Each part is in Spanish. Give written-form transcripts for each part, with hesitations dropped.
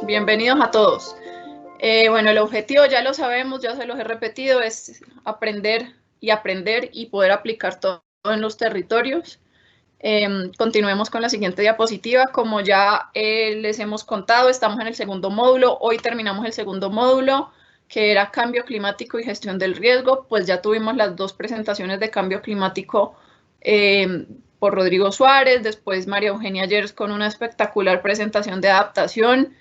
Bienvenidos a todos. Bueno, el objetivo ya lo sabemos, ya se los he repetido, es aprender y poder aplicar todo en los territorios. Continuemos con la siguiente diapositiva. Como ya les hemos contado, estamos en el segundo módulo. Hoy terminamos el segundo módulo, que era cambio climático y gestión del riesgo. Pues ya tuvimos las dos presentaciones de cambio climático por Rodrigo Suárez, después María Eugenia Yers con una espectacular presentación de adaptación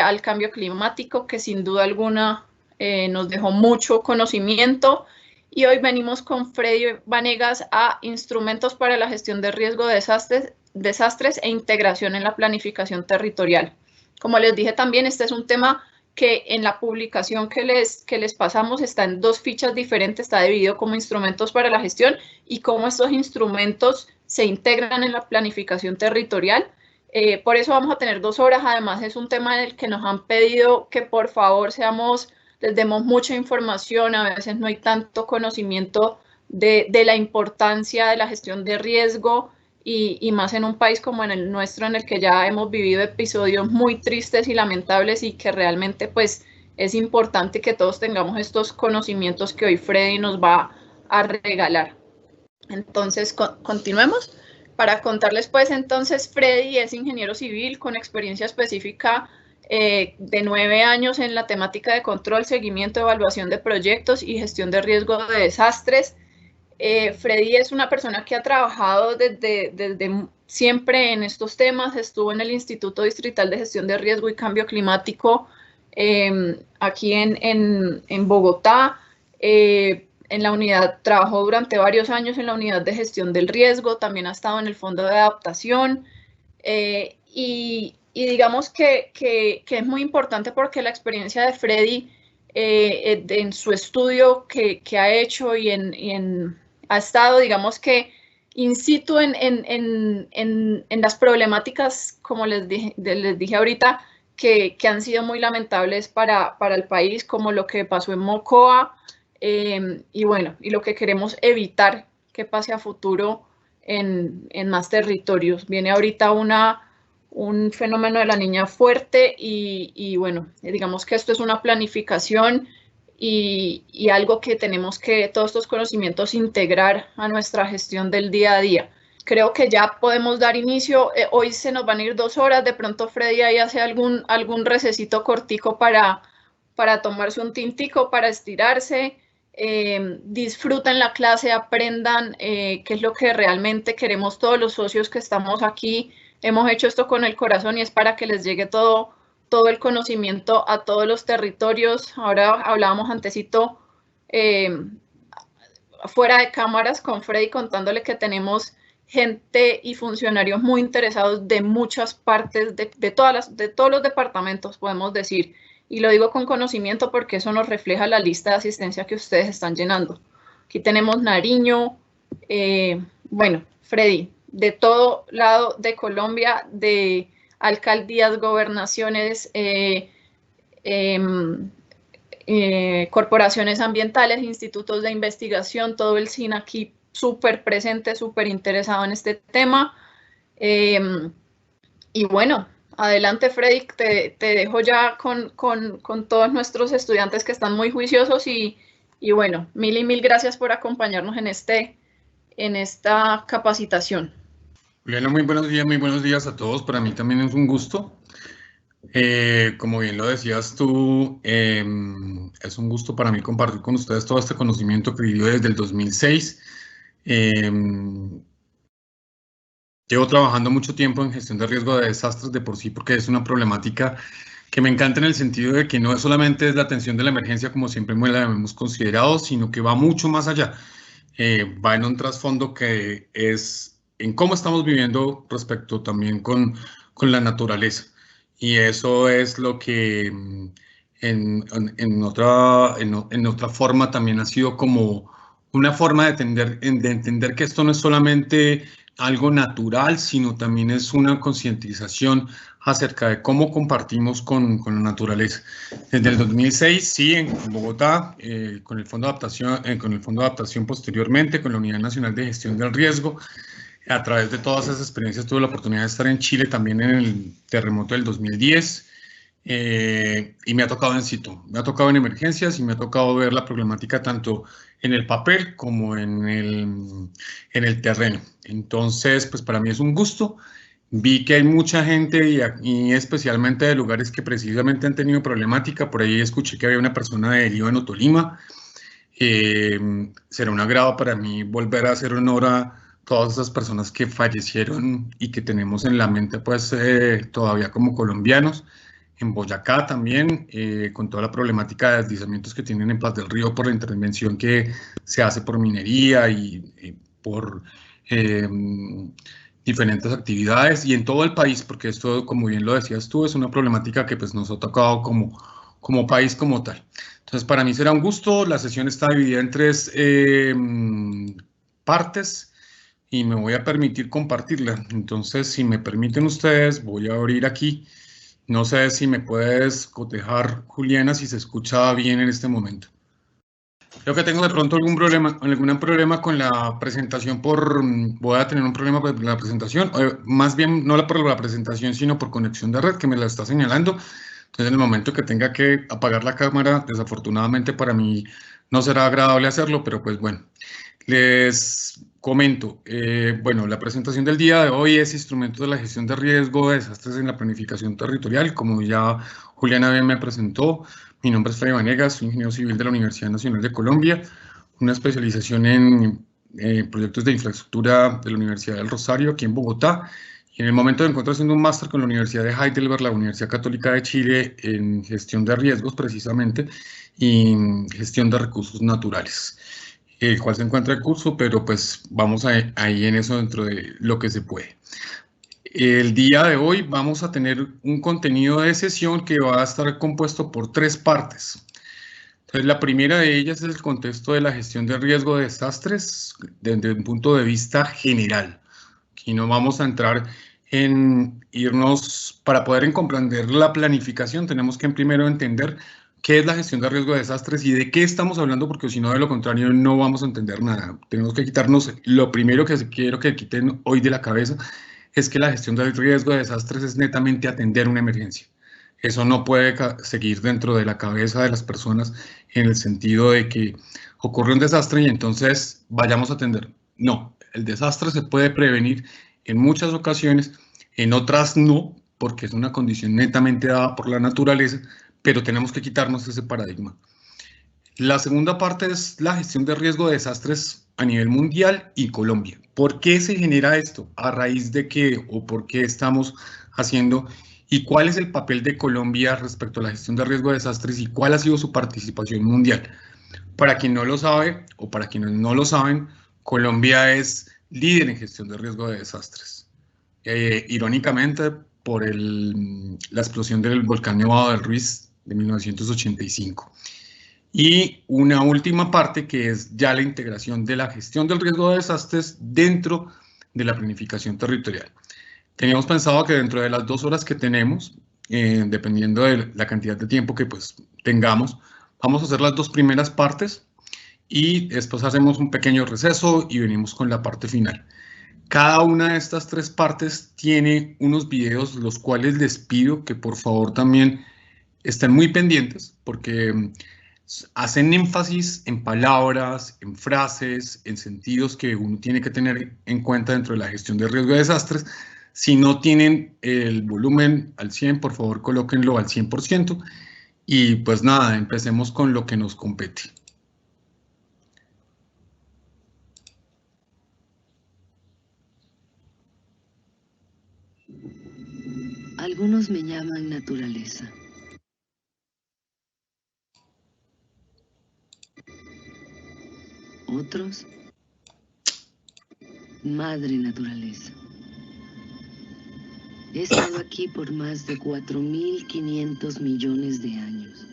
al cambio climático, que sin duda alguna nos dejó mucho conocimiento. Y hoy venimos con Freddy Vanegas a instrumentos para la gestión de riesgo de desastres e integración en la planificación territorial. Como les dije también, este es un tema que en la publicación que les pasamos está en dos fichas diferentes, está dividido como instrumentos para la gestión y cómo estos instrumentos se integran en la planificación territorial. Por eso vamos a tener 2 horas. Además, es un tema en el que nos han pedido que por favor les demos mucha información. A veces no hay tanto conocimiento de la importancia de la gestión de riesgo y más en un país como en el nuestro, en el que ya hemos vivido episodios muy tristes y lamentables, y que realmente pues es importante que todos tengamos estos conocimientos que hoy Freddy nos va a regalar. Entonces, continuemos. Para contarles, pues, entonces, Freddy es ingeniero civil con experiencia específica de 9 años en la temática de control, seguimiento, evaluación de proyectos y gestión de riesgo de desastres. Freddy es una persona que ha trabajado desde siempre en estos temas. Estuvo en el Instituto Distrital de Gestión de Riesgo y Cambio Climático aquí en Bogotá. En la unidad, trabajó durante varios años en la unidad de gestión del riesgo, también ha estado en el fondo de adaptación y digamos que es muy importante porque la experiencia de Freddy en su estudio que ha hecho y ha estado, digamos que in situ en las problemáticas, como les dije ahorita, que han sido muy lamentables para el país, como lo que pasó en Mocoa. Y bueno, y lo que queremos evitar que pase a futuro en más territorios. Viene ahorita un fenómeno de la niña fuerte y bueno, digamos que esto es una planificación y algo que tenemos que, todos estos conocimientos, integrar a nuestra gestión del día a día. Creo que ya podemos dar inicio. Hoy se nos van a ir 2 horas. De pronto Freddy ahí hace algún recesito cortico para tomarse un tintico, para estirarse. Disfruten la clase, aprendan qué es lo que realmente queremos todos los socios que estamos aquí. Hemos hecho esto con el corazón y es para que les llegue todo el conocimiento a todos los territorios. Ahora hablábamos antesito fuera de cámaras con Freddy, contándole que tenemos gente y funcionarios muy interesados de muchas partes, de todos los departamentos, podemos decir. Y lo digo con conocimiento porque eso nos refleja la lista de asistencia que ustedes están llenando. Aquí tenemos Nariño, bueno, Freddy, de todo lado de Colombia, de alcaldías, gobernaciones, corporaciones ambientales, institutos de investigación, todo el CIN aquí súper presente, súper interesado en este tema. Y bueno, adelante, Freddy, te dejo ya con todos nuestros estudiantes que están muy juiciosos y bueno, mil gracias por acompañarnos en esta capacitación. Juliana, muy buenos días a todos. Para mí también es un gusto. Como bien lo decías tú, es un gusto para mí compartir con ustedes todo este conocimiento que vivió desde el 2006. Llevo trabajando mucho tiempo en gestión de riesgo de desastres de por sí, porque es una problemática que me encanta en el sentido de que no solamente es la atención de la emergencia como siempre la hemos considerado, sino que va mucho más allá. Va en un trasfondo que es en cómo estamos viviendo respecto también con la naturaleza. Y eso es lo que en otra forma también ha sido como una forma de entender que esto no es solamente algo natural, sino también es una concientización acerca de cómo compartimos con la naturaleza. Desde el 2006, sí, en Bogotá, con el Fondo de Adaptación posteriormente, con la Unidad Nacional de Gestión del Riesgo. A través de todas esas experiencias tuve la oportunidad de estar en Chile también en el terremoto del 2010. y me ha tocado en situ, me ha tocado en emergencias y me ha tocado ver la problemática tanto en el papel como en el terreno. Entonces, pues para mí es un gusto. Vi que hay mucha gente y especialmente de lugares que precisamente han tenido problemática. Por ahí escuché que había una persona de Líbano, Tolima. Será un agrado para mí volver a hacer honor a todas esas personas que fallecieron y que tenemos en la mente pues todavía como colombianos. En Boyacá también, con toda la problemática de deslizamientos que tienen en Paz del Río por la intervención que se hace por minería y por eh, diferentes actividades y en todo el país, porque esto, como bien lo decías tú, es una problemática que pues, nos ha tocado como país como tal. Entonces, para mí será un gusto. La sesión está dividida en tres partes y me voy a permitir compartirla. Entonces, si me permiten ustedes, voy a abrir aquí. No sé si me puedes cotejar, Juliana, si se escucha bien en este momento. Creo que tengo de pronto algún problema con la presentación voy a tener un problema con la presentación, más bien no por la presentación, sino por conexión de red que me la está señalando. Entonces, en el momento que tenga que apagar la cámara, desafortunadamente para mí no será agradable hacerlo, pero pues bueno, les comento. Bueno, la presentación del día de hoy es Instrumentos de la Gestión de Riesgo de Desastres en la Planificación Territorial, como ya Juliana bien me presentó. Mi nombre es Freddy Vanegas, soy ingeniero civil de la Universidad Nacional de Colombia, una especialización en proyectos de infraestructura de la Universidad del Rosario, aquí en Bogotá. Y en el momento me encuentro haciendo un máster con la Universidad de Heidelberg, la Universidad Católica de Chile, en gestión de riesgos precisamente y gestión de recursos naturales, el cual se encuentra en curso, pero pues vamos ahí en eso dentro de lo que se puede. El día de hoy vamos a tener un contenido de sesión que va a estar compuesto por tres partes. Entonces, la primera de ellas es el contexto de la gestión de riesgo de desastres desde un punto de vista general. Aquí no vamos a entrar en irnos, para poder comprender la planificación, tenemos que primero entender qué es la gestión de riesgo de desastres y de qué estamos hablando, porque si no, de lo contrario, no vamos a entender nada. Tenemos que quitarnos, lo primero que quiero que quiten hoy de la cabeza es que la gestión del riesgo de desastres es netamente atender una emergencia. Eso no puede seguir dentro de la cabeza de las personas en el sentido de que ocurre un desastre y entonces vayamos a atender. No, el desastre se puede prevenir en muchas ocasiones, en otras no, porque es una condición netamente dada por la naturaleza, pero tenemos que quitarnos ese paradigma. La segunda parte es la gestión de riesgo de desastres a nivel mundial y Colombia. ¿Por qué se genera esto? ¿A raíz de qué o por qué estamos haciendo? ¿Y cuál es el papel de Colombia respecto a la gestión de riesgo de desastres y cuál ha sido su participación mundial? Para quien no lo sabe o para quienes no lo saben, Colombia es líder en gestión de riesgo de desastres. Irónicamente, por la explosión del volcán Nevado del Ruiz de 1985. Y una última parte que es ya la integración de la gestión del riesgo de desastres dentro de la planificación territorial. Teníamos pensado que dentro de las 2 horas que tenemos, dependiendo de la cantidad de tiempo que pues tengamos, vamos a hacer las 2 primeras partes y después hacemos un pequeño receso y venimos con la parte final. Cada una de estas 3 partes tiene unos videos, los cuales les pido que por favor también estén muy pendientes porque hacen énfasis en palabras, en frases, en sentidos que uno tiene que tener en cuenta dentro de la gestión de riesgo de desastres. Si no tienen el volumen al 100, por favor colóquenlo al 100%. Y pues nada, empecemos con lo que nos compete. Algunos me llaman naturaleza. Otros, madre naturaleza. He estado aquí por más de 4.500 millones de años.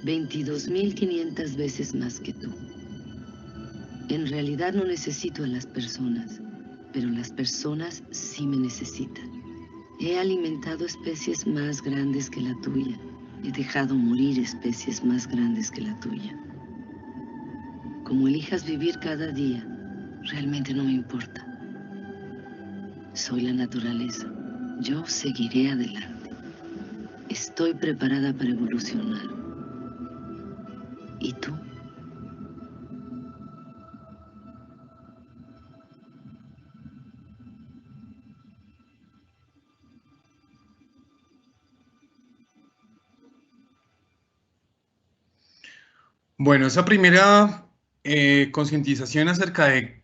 22.500 veces más que tú. En realidad no necesito a las personas, pero las personas sí me necesitan. He alimentado especies más grandes que la tuya. He dejado morir especies más grandes que la tuya. Como elijas vivir cada día, realmente no me importa. Soy la naturaleza. Yo seguiré adelante. Estoy preparada para evolucionar. ¿Y tú? Bueno, esa primera concientización acerca de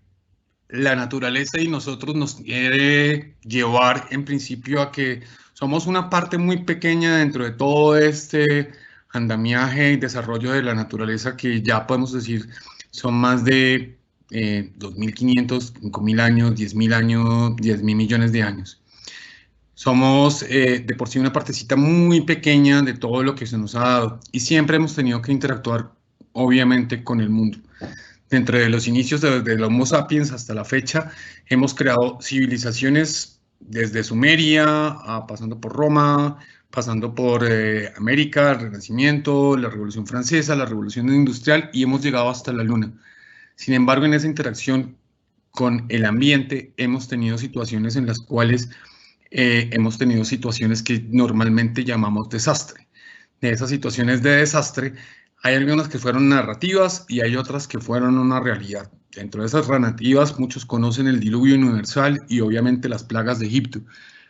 la naturaleza y nosotros nos quiere llevar en principio a que somos una parte muy pequeña dentro de todo este andamiaje y desarrollo de la naturaleza que ya podemos decir son más de 2.500, 5.000 años, 10.000 años, 10.000 millones de años. Somos de por sí una partecita muy pequeña de todo lo que se nos ha dado y siempre hemos tenido que interactuar obviamente con el mundo. Dentro de los inicios del Homo sapiens hasta la fecha, hemos creado civilizaciones desde Sumeria, pasando por Roma, pasando por América, el Renacimiento, la Revolución Francesa, la Revolución Industrial y hemos llegado hasta la Luna. Sin embargo, en esa interacción con el ambiente hemos tenido situaciones en las cuales hemos tenido situaciones que normalmente llamamos desastre. De esas situaciones de desastre, hay algunas que fueron narrativas y hay otras que fueron una realidad. Dentro de esas narrativas, muchos conocen el diluvio universal y obviamente las plagas de Egipto,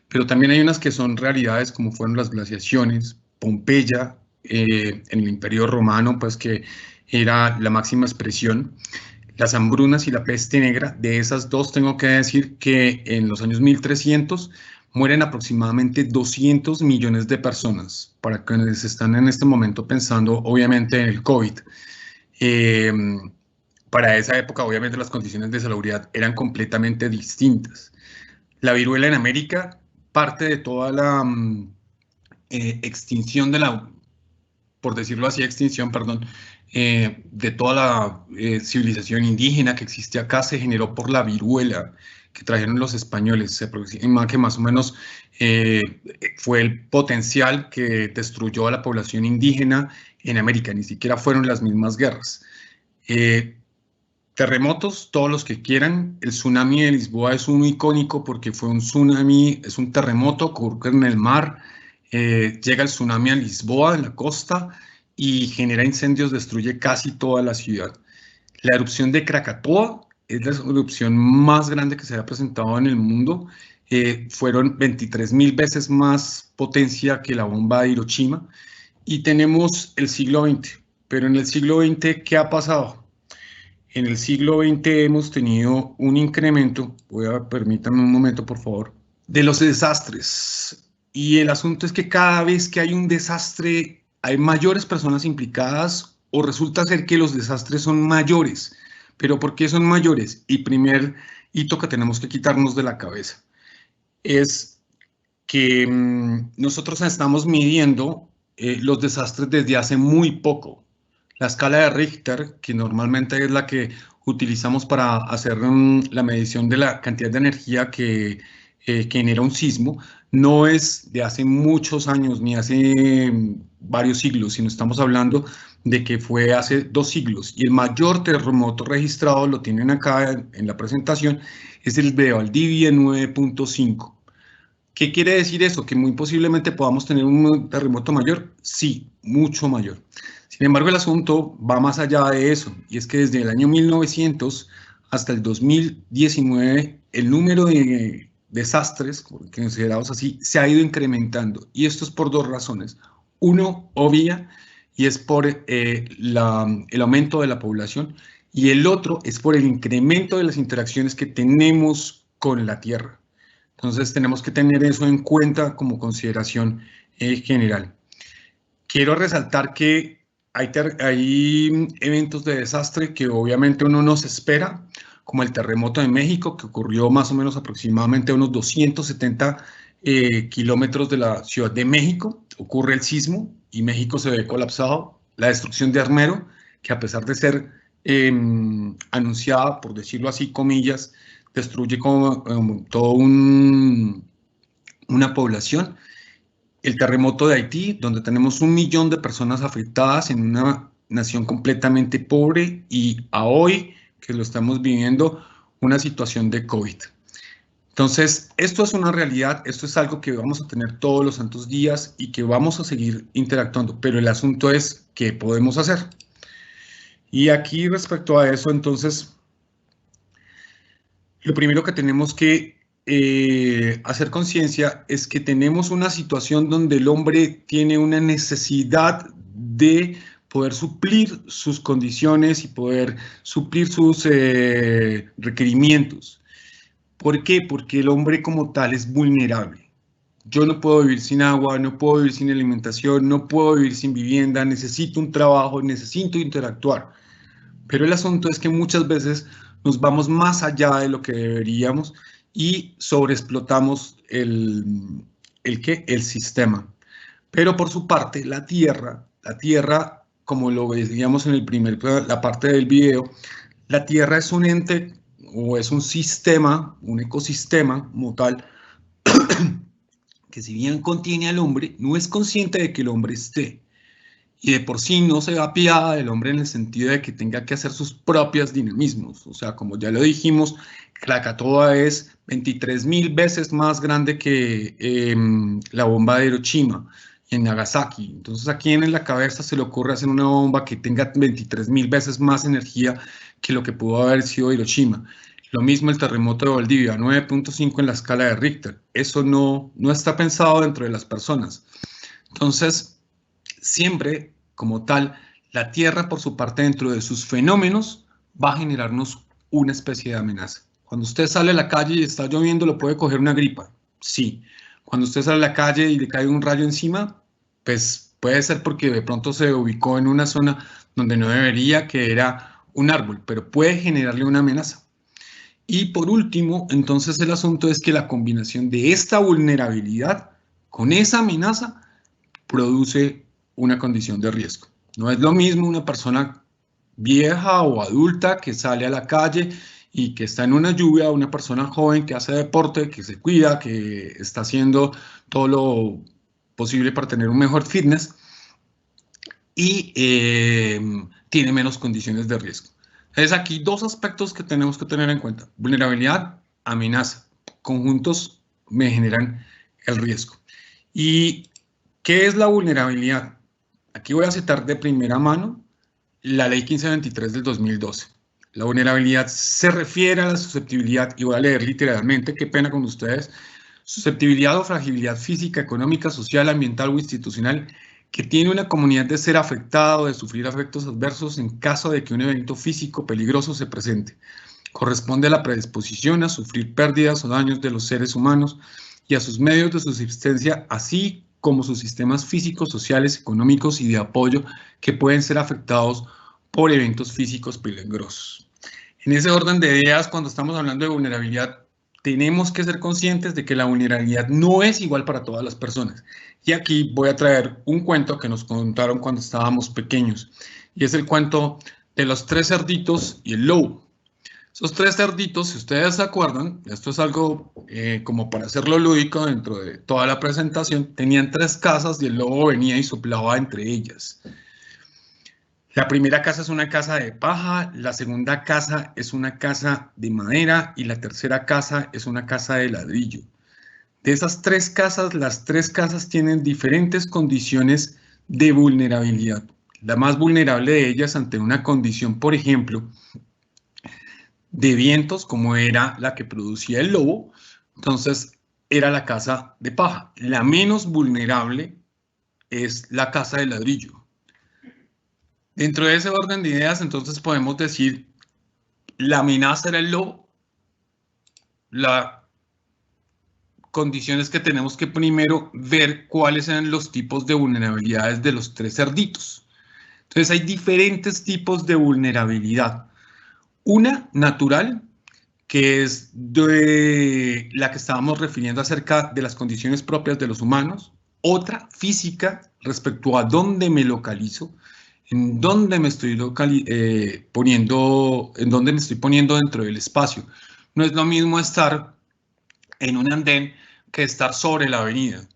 pero también hay unas que son realidades como fueron las glaciaciones, Pompeya, en el Imperio Romano, pues que era la máxima expresión, las hambrunas y la peste negra. De esas dos tengo que decir que en los años 1300 mueren aproximadamente 200 millones de personas, para quienes están en este momento pensando obviamente en el COVID. Para esa época obviamente las condiciones de salubridad eran completamente distintas. La viruela en América, parte de toda la extinción de la, por decirlo así, extinción, perdón, de toda la civilización indígena que existe acá se generó por la viruela que trajeron los españoles. Se aproxima que más o menos fue el potencial que destruyó a la población indígena en América, ni siquiera fueron las mismas guerras. Terremotos, todos los que quieran. El tsunami de Lisboa es uno icónico porque fue un tsunami, es un terremoto, ocurre en el mar, llega el tsunami a Lisboa, en la costa, y genera incendios, destruye casi toda la ciudad. La erupción de Krakatoa es la erupción más grande que se ha presentado en el mundo. Fueron 23.000 veces más potencia que la bomba de Hiroshima. Y tenemos el siglo XX. Pero en el siglo XX, ¿qué ha pasado? En el siglo XX hemos tenido un incremento, permítanme un momento por favor, de los desastres. Y el asunto es que cada vez que hay un desastre, hay mayores personas implicadas o resulta ser que los desastres son mayores. ¿Pero por qué son mayores? Y primer hito que tenemos que quitarnos de la cabeza es que nosotros estamos midiendo los desastres desde hace muy poco. La escala de Richter, que normalmente es la que utilizamos para hacer la medición de la cantidad de energía que genera un sismo, no es de hace muchos años ni hace varios siglos, sino estamos hablando de que fue hace 2 siglos. Y el mayor terremoto registrado, lo tienen acá en la presentación, es el de Valdivia 9.5. ¿Qué quiere decir eso? ¿Que muy posiblemente podamos tener un terremoto mayor? Sí, mucho mayor. Sin embargo, el asunto va más allá de eso, y es que desde el año 1900 hasta el 2019, el número de desastres, considerados así, se ha ido incrementando, y esto es por 2 razones. Uno, obvia, y es por el aumento de la población, y el otro es por el incremento de las interacciones que tenemos con la Tierra. Entonces tenemos que tener eso en cuenta como consideración general. Quiero resaltar que hay eventos de desastre que obviamente uno no se espera, como el terremoto de México, que ocurrió más o menos aproximadamente a unos 270 kilómetros de la Ciudad de México. Ocurre el sismo y México se ve colapsado. La destrucción de Armero, que a pesar de ser anunciada, por decirlo así, comillas, destruye como toda una población. El terremoto de Haití, donde tenemos 1 millón de personas afectadas en una nación completamente pobre, y a hoy que lo estamos viviendo, una situación de COVID. Entonces, esto es una realidad, esto es algo que vamos a tener todos los santos días y que vamos a seguir interactuando, pero el asunto es qué podemos hacer. Y aquí respecto a eso, entonces, lo primero que tenemos que hacer conciencia es que tenemos una situación donde el hombre tiene una necesidad de poder suplir sus condiciones y poder suplir sus requerimientos. ¿Por qué? Porque el hombre como tal es vulnerable. Yo no puedo vivir sin agua, no puedo vivir sin alimentación, no puedo vivir sin vivienda, necesito un trabajo, necesito interactuar. Pero el asunto es que muchas veces nos vamos más allá de lo que deberíamos y sobreexplotamos el sistema. Pero por su parte, la Tierra, como lo veíamos en la parte del video, la Tierra es un ente o es un sistema, un ecosistema como tal, que si bien contiene al hombre, no es consciente de que el hombre esté. Y de por sí no se da piada del hombre en el sentido de que tenga que hacer sus propios dinamismos. O sea, como ya lo dijimos, Krakatoa es 23.000 veces más grande que la bomba de Hiroshima en Nagasaki. Entonces, ¿a quién en la cabeza se le ocurre hacer una bomba que tenga 23.000 veces más energía que lo que pudo haber sido Hiroshima? Lo mismo el terremoto de Valdivia, 9.5 en la escala de Richter. Eso no está pensado dentro de las personas. Entonces, siempre, como tal, la Tierra, por su parte, dentro de sus fenómenos, va a generarnos una especie de amenaza. Cuando usted sale a la calle y está lloviendo, ¿lo puede coger una gripa? Sí. Cuando usted sale a la calle y le cae un rayo encima, pues puede ser porque de pronto se ubicó en una zona donde no debería, que era un árbol, pero puede generarle una amenaza. Y por último, entonces el asunto es que la combinación de esta vulnerabilidad con esa amenaza produce una condición de riesgo. No es lo mismo una persona vieja o adulta que sale a la calle y que está en una lluvia, a una persona joven que hace deporte, que se cuida, que está haciendo todo lo posible para tener un mejor fitness y tiene menos condiciones de riesgo. Entonces aquí dos aspectos que tenemos que tener en cuenta. Vulnerabilidad, amenaza. Conjuntos me generan el riesgo. ¿Y qué es la vulnerabilidad? Aquí voy a citar de primera mano la Ley 1523 del 2012. La vulnerabilidad se refiere a la susceptibilidad, y voy a leer literalmente, qué pena con ustedes, susceptibilidad o fragilidad física, económica, social, ambiental o institucional que tiene una comunidad de ser afectada o de sufrir efectos adversos en caso de que un evento físico peligroso se presente. Corresponde a la predisposición a sufrir pérdidas o daños de los seres humanos y a sus medios de subsistencia, así como sus sistemas físicos, sociales, económicos y de apoyo que pueden ser afectados por eventos físicos peligrosos. En ese orden de ideas, cuando estamos hablando de vulnerabilidad, tenemos que ser conscientes de que la vulnerabilidad no es igual para todas las personas. Y aquí voy a traer un cuento que nos contaron cuando estábamos pequeños, y es el cuento de los 3 cerditos y el lobo. Esos 3 cerditos, si ustedes se acuerdan, esto es algo como para hacerlo lúdico dentro de toda la presentación, tenían 3 casas y el lobo venía y soplaba entre ellas. La primera casa es una casa de paja, la segunda casa es una casa de madera y la tercera casa es una casa de ladrillo. De esas 3 casas, las 3 casas tienen diferentes condiciones de vulnerabilidad. La más vulnerable de ellas ante una condición, por ejemplo, de vientos, como era la que producía el lobo, entonces era la casa de paja. La menos vulnerable es la casa de ladrillo. Dentro de ese orden de ideas, entonces podemos decir, la amenaza era el lobo, las condiciones que tenemos que primero ver cuáles eran los tipos de vulnerabilidades de los 3 cerditos. Entonces hay diferentes tipos de vulnerabilidad. Una natural, que es de la que estábamos refiriendo acerca de las condiciones propias de los humanos. Otra física, respecto a dónde me localizo, en dónde me estoy poniendo dentro del espacio. No es lo mismo estar en un andén que estar sobre la avenida.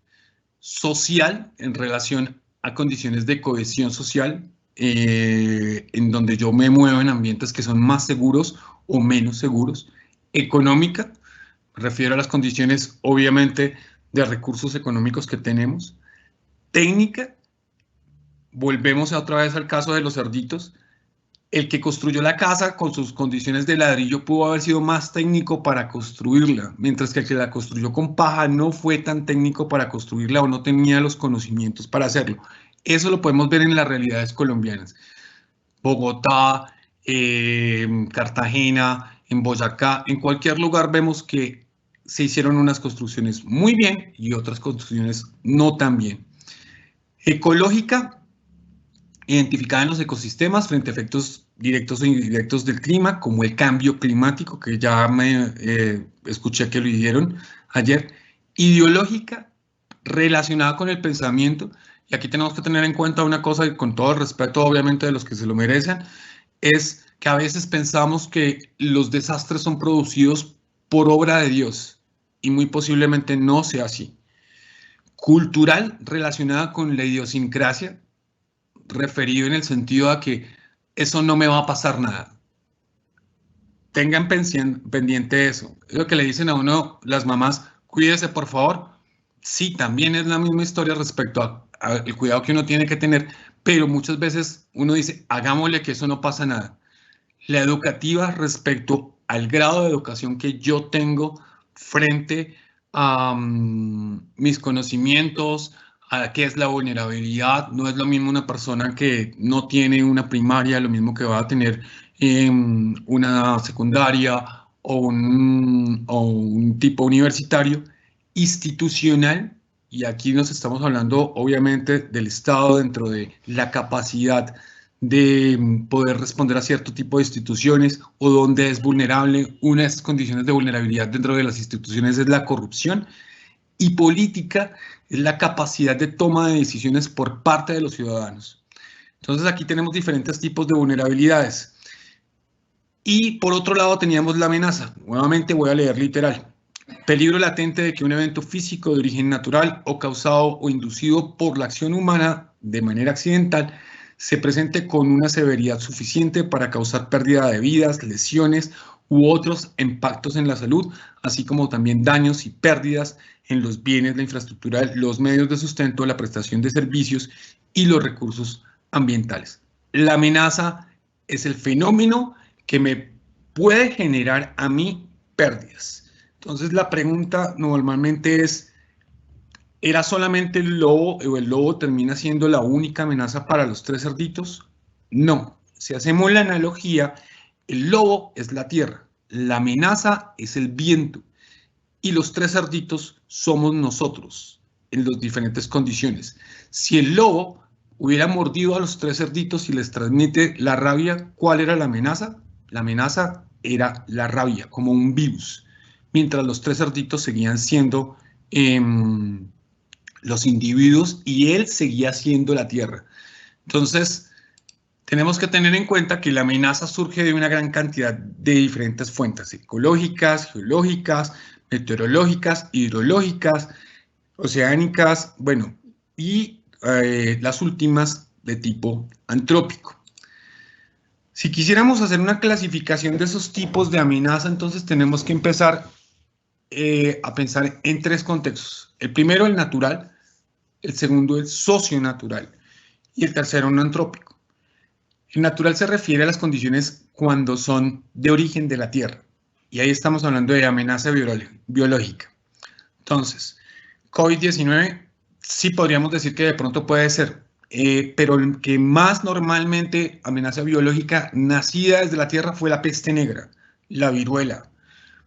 Social, en relación a condiciones de cohesión social, en donde yo me muevo en ambientes que son más seguros o menos seguros. Económica, Me refiero a las condiciones, obviamente, de recursos económicos que tenemos. Técnica, volvemos otra vez al caso de los cerditos. El que construyó la casa con sus condiciones de ladrillo pudo haber sido más técnico para construirla, mientras que el que la construyó con paja no fue tan técnico para construirla o no tenía los conocimientos para hacerlo. Eso lo podemos ver en las realidades colombianas. Bogotá, Cartagena, en Boyacá, en cualquier lugar vemos que se hicieron unas construcciones muy bien y otras construcciones no tan bien. Ecológica, identificada en los ecosistemas frente a efectos directos o indirectos del clima, como el cambio climático, que ya me escuché que lo dijeron ayer. Ideológica, relacionada con el pensamiento, y aquí tenemos que tener en cuenta una cosa, y con todo el respeto obviamente de los que se lo merecen, es que a veces pensamos que los desastres son producidos por obra de Dios, y muy posiblemente no sea así. Cultural, relacionada con la idiosincrasia, referido en el sentido a que eso no me va a pasar nada. Tengan pendiente eso. Es lo que le dicen a uno las mamás, cuídese por favor. Sí, también es la misma historia respecto al cuidado que uno tiene que tener, pero muchas veces uno dice, hagámosle que eso no pasa nada. La educativa respecto al grado de educación que yo tengo frente a mis conocimientos, a qué es la vulnerabilidad. No es lo mismo una persona que no tiene una primaria, lo mismo que va a tener una secundaria o un tipo universitario, institucional, y aquí nos estamos hablando obviamente del Estado dentro de la capacidad de poder responder a cierto tipo de instituciones o donde es vulnerable. Una de esas condiciones de vulnerabilidad dentro de las instituciones es la corrupción, y política es la capacidad de toma de decisiones por parte de los ciudadanos. Entonces aquí tenemos diferentes tipos de vulnerabilidades. Y por otro lado teníamos la amenaza. Nuevamente voy a leer literal. Peligro latente de que un evento físico de origen natural o causado o inducido por la acción humana de manera accidental se presente con una severidad suficiente para causar pérdida de vidas, lesiones u otros impactos en la salud, así como también daños y pérdidas en los bienes, la infraestructura, los medios de sustento, la prestación de servicios y los recursos ambientales. La amenaza es el fenómeno que me puede generar a mí pérdidas. Entonces la pregunta normalmente es, ¿era solamente el lobo o el lobo termina siendo la única amenaza para los tres cerditos? No. Si hacemos la analogía, el lobo es la tierra, la amenaza es el viento y los tres cerditos somos nosotros en las diferentes condiciones. Si el lobo hubiera mordido a los tres cerditos y les transmite la rabia, ¿cuál era la amenaza? La amenaza era la rabia, como un virus, mientras los tres cerditos seguían siendo los individuos y él seguía siendo la tierra. Entonces, tenemos que tener en cuenta que la amenaza surge de una gran cantidad de diferentes fuentes ecológicas, geológicas, meteorológicas, hidrológicas, oceánicas, bueno, y las últimas de tipo antrópico. Si quisiéramos hacer una clasificación de esos tipos de amenaza, entonces tenemos que empezar a pensar en tres contextos. El primero, el natural, el segundo, el socionatural, y el tercero, un antrópico. El natural se refiere a las condiciones cuando son de origen de la Tierra, y ahí estamos hablando de amenaza biológica. Entonces, COVID-19 sí podríamos decir que de pronto puede ser, pero el que más normalmente amenaza biológica nacida desde la Tierra fue la peste negra, la viruela.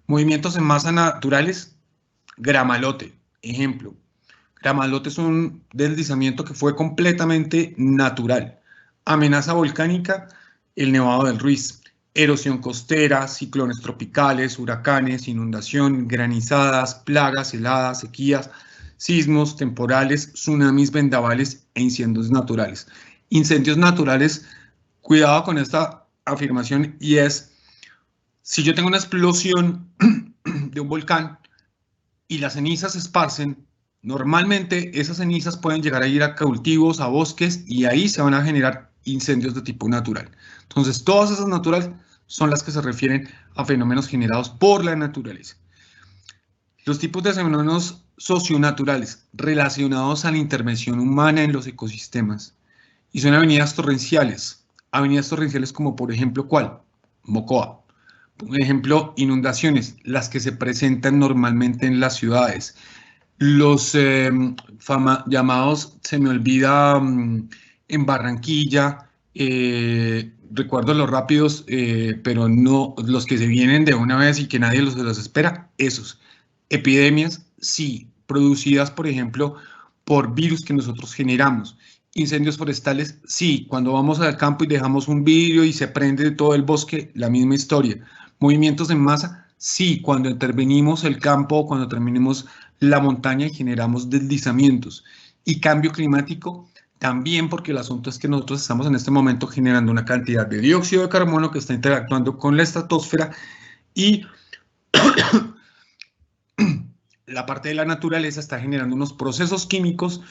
Movimientos en masa naturales, gramalote, ejemplo. Gramalote es un deslizamiento que fue completamente natural. Amenaza volcánica, el Nevado del Ruiz. Erosión costera, ciclones tropicales, huracanes, inundación, granizadas, plagas, heladas, sequías, sismos temporales, tsunamis, vendavales e incendios naturales. Incendios naturales, cuidado con esta afirmación, y es, si yo tengo una explosión de un volcán y las cenizas se esparcen, normalmente esas cenizas pueden llegar a ir a cultivos, a bosques, y ahí se van a generar incendios de tipo natural. Entonces, todas esas naturales son las que se refieren a fenómenos generados por la naturaleza. Los tipos de fenómenos socionaturales relacionados a la intervención humana en los ecosistemas. Y son avenidas torrenciales. Avenidas torrenciales como por ejemplo, ¿cuál? Mocoa. Por ejemplo, inundaciones, las que se presentan normalmente en las ciudades. Los llamados, se me olvida, en Barranquilla, recuerdo los rápidos, pero no los que se vienen de una vez y que nadie los espera, esos. Epidemias, sí, producidas, por ejemplo, por virus que nosotros generamos. Incendios forestales, sí, cuando vamos al campo y dejamos un vidrio y se prende todo el bosque, la misma historia. Movimientos en masa, sí, cuando intervenimos el campo, cuando terminemos la montaña y generamos deslizamientos. Y cambio climático, también, porque el asunto es que nosotros estamos en este momento generando una cantidad de dióxido de carbono que está interactuando con la estratosfera y la parte de la naturaleza está generando unos procesos químicos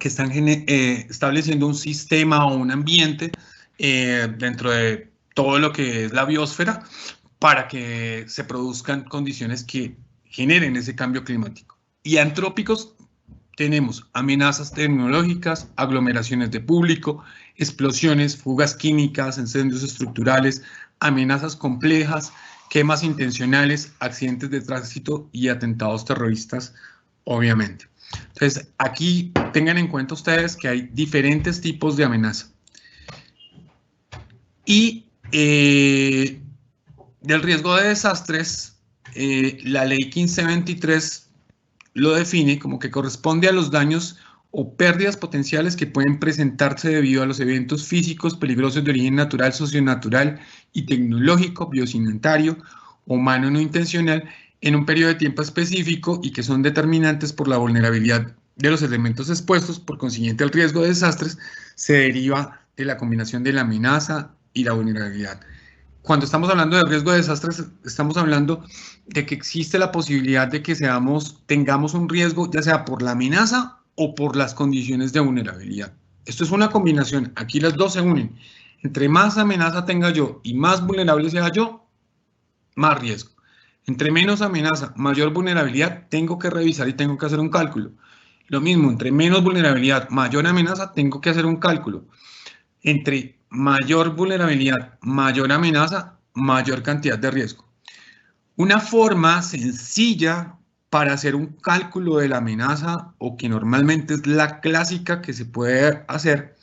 que están estableciendo un sistema o un ambiente dentro de todo lo que es la biosfera para que se produzcan condiciones que generen ese cambio climático. Y antrópicos tenemos amenazas tecnológicas, aglomeraciones de público, explosiones, fugas químicas, incendios estructurales, amenazas complejas, quemas intencionales, accidentes de tránsito y atentados terroristas, obviamente. Entonces, aquí tengan en cuenta ustedes que hay diferentes tipos de amenaza. Y del riesgo de desastres, la ley 1523 lo define como que corresponde a los daños o pérdidas potenciales que pueden presentarse debido a los eventos físicos peligrosos de origen natural, socionatural y tecnológico, biosanitario, humano no intencional, en un periodo de tiempo específico y que son determinantes por la vulnerabilidad de los elementos expuestos. Por consiguiente, el riesgo de desastres se deriva de la combinación de la amenaza y la vulnerabilidad. Cuando estamos hablando de riesgo de desastres, estamos hablando de que existe la posibilidad de que tengamos un riesgo, ya sea por la amenaza o por las condiciones de vulnerabilidad. Esto es una combinación, aquí las dos se unen. Entre más amenaza tenga yo y más vulnerable sea yo, más riesgo. Entre menos amenaza, mayor vulnerabilidad, tengo que revisar y tengo que hacer un cálculo. Lo mismo, entre menos vulnerabilidad, mayor amenaza, tengo que hacer un cálculo. Entre mayor vulnerabilidad, mayor amenaza, mayor cantidad de riesgo. Una forma sencilla para hacer un cálculo de la amenaza, o que normalmente es la clásica que se puede hacer,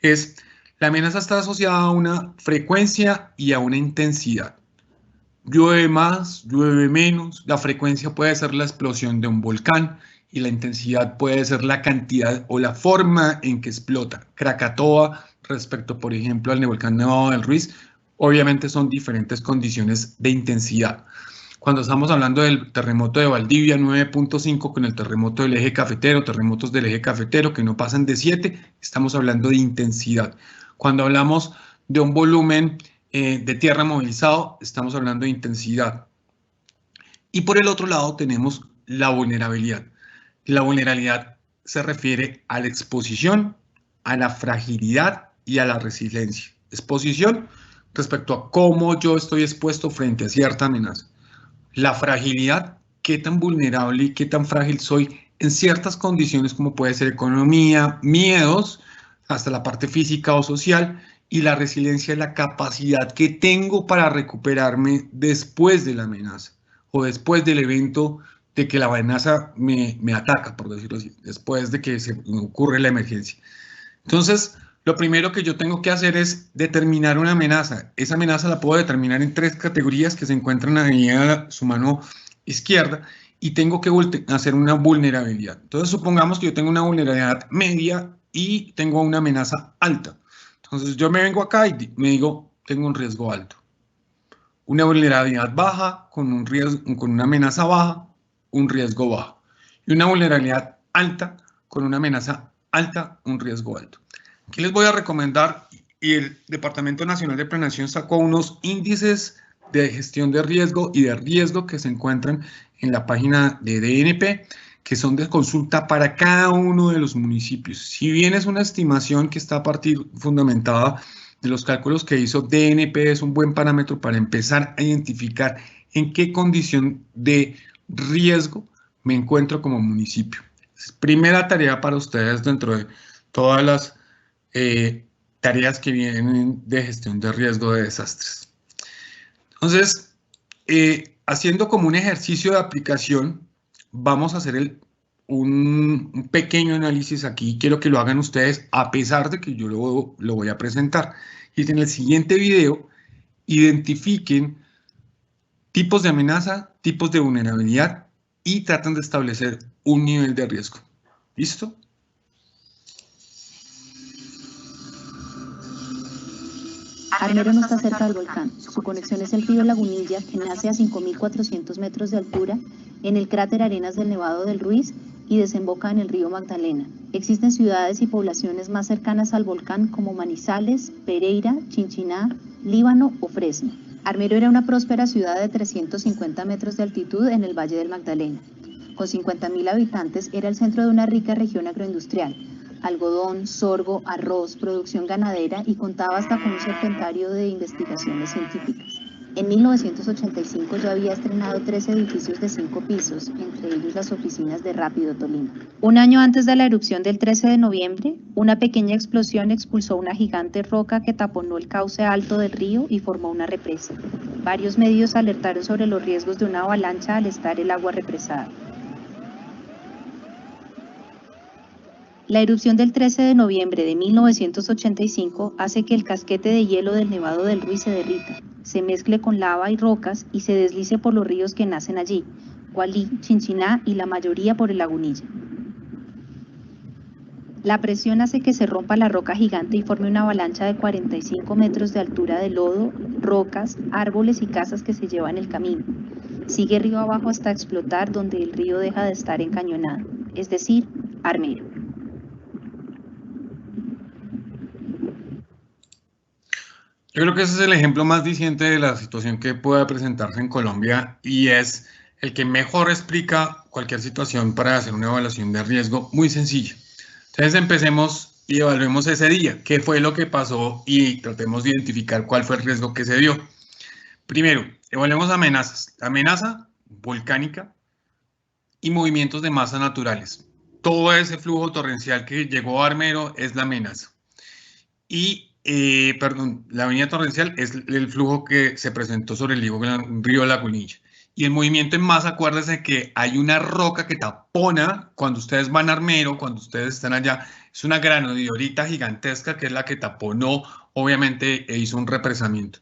es la amenaza está asociada a una frecuencia y a una intensidad. Llueve más, llueve menos, la frecuencia puede ser la explosión de un volcán y la intensidad puede ser la cantidad o la forma en que explota. Krakatoa respecto, por ejemplo, al volcán Nevado del Ruiz, obviamente son diferentes condiciones de intensidad. Cuando estamos hablando del terremoto de Valdivia 9.5 con el terremoto del eje cafetero, terremotos del eje cafetero que no pasan de 7, estamos hablando de intensidad. Cuando hablamos de un volumen de tierra movilizado, estamos hablando de intensidad. Y por el otro lado tenemos la vulnerabilidad. La vulnerabilidad se refiere a la exposición, a la fragilidad y a la resiliencia. Exposición respecto a cómo yo estoy expuesto frente a cierta amenaza. La fragilidad, qué tan vulnerable y qué tan frágil soy en ciertas condiciones como puede ser economía, miedos, hasta la parte física o social, y la resiliencia es la capacidad que tengo para recuperarme después de la amenaza o después del evento de que la amenaza me ataca, por decirlo así, después de que se ocurre la emergencia. Entonces, lo primero que yo tengo que hacer es determinar una amenaza. Esa amenaza la puedo determinar en 3 categorías que se encuentran ahí a su mano izquierda y tengo que hacer una vulnerabilidad. Entonces, supongamos que yo tengo una vulnerabilidad media y tengo una amenaza alta. Entonces, yo me vengo acá y me digo, tengo un riesgo alto. Una vulnerabilidad baja con una amenaza baja, un riesgo bajo. Y una vulnerabilidad alta con una amenaza alta, un riesgo alto. Aquí les voy a recomendar, y el Departamento Nacional de Planeación sacó unos índices de gestión de riesgo y de riesgo que se encuentran en la página de DNP, que son de consulta para cada uno de los municipios. Si bien es una estimación que está fundamentada de los cálculos que hizo DNP, es un buen parámetro para empezar a identificar en qué condición de riesgo me encuentro como municipio? Primera tarea para ustedes dentro de todas las tareas que vienen de gestión de riesgo de desastres. Entonces, haciendo como un ejercicio de aplicación, vamos a hacer un pequeño análisis aquí. Quiero que lo hagan ustedes, a pesar de que yo lo voy a presentar. Y en el siguiente video, identifiquen tipos de amenaza, tipos de vulnerabilidad y tratan de establecer un nivel de riesgo. ¿Listo? Armero no está cerca del volcán. Su conexión es el río Lagunilla, que nace a 5.400 metros de altura en el cráter Arenas del Nevado del Ruiz y desemboca en el río Magdalena. Existen ciudades y poblaciones más cercanas al volcán como Manizales, Pereira, Chinchiná, Líbano o Fresno. Armero era una próspera ciudad de 350 metros de altitud en el Valle del Magdalena. Con 50.000 habitantes, era el centro de una rica región agroindustrial. Algodón, sorgo, arroz, producción ganadera y contaba hasta con un serpentario de investigaciones científicas. En 1985 ya había estrenado 3 edificios de 5 pisos, entre ellos las oficinas de Rápido Tolima. Un año antes de la erupción del 13 de noviembre, una pequeña explosión expulsó una gigante roca que taponó el cauce alto del río y formó una represa. Varios medios alertaron sobre los riesgos de una avalancha al estar el agua represada. La erupción del 13 de noviembre de 1985 hace que el casquete de hielo del Nevado del Ruiz se derrita, se mezcle con lava y rocas y se deslice por los ríos que nacen allí, Gualí, Chinchiná y la mayoría por el Lagunilla. La presión hace que se rompa la roca gigante y forme una avalancha de 45 metros de altura de lodo, rocas, árboles y casas que se llevan el camino. Sigue río abajo hasta explotar, donde el río deja de estar encañonado, es decir, Armero. Yo creo que ese es el ejemplo más diciente de la situación que pueda presentarse en Colombia y es el que mejor explica cualquier situación para hacer una evaluación de riesgo muy sencilla. Entonces empecemos y evaluemos ese día, qué fue lo que pasó y tratemos de identificar cuál fue el riesgo que se dio. Primero, evaluemos amenazas. La amenaza volcánica y movimientos de masa naturales. Todo ese flujo torrencial que llegó a Armero es la amenaza. Y la avenida torrencial es el flujo que se presentó sobre el río Lagunilla. Y el movimiento en masa, acuérdense que hay una roca que tapona cuando ustedes van a Armero, cuando ustedes están allá, es una granodiorita gigantesca que es la que taponó, obviamente, e hizo un represamiento.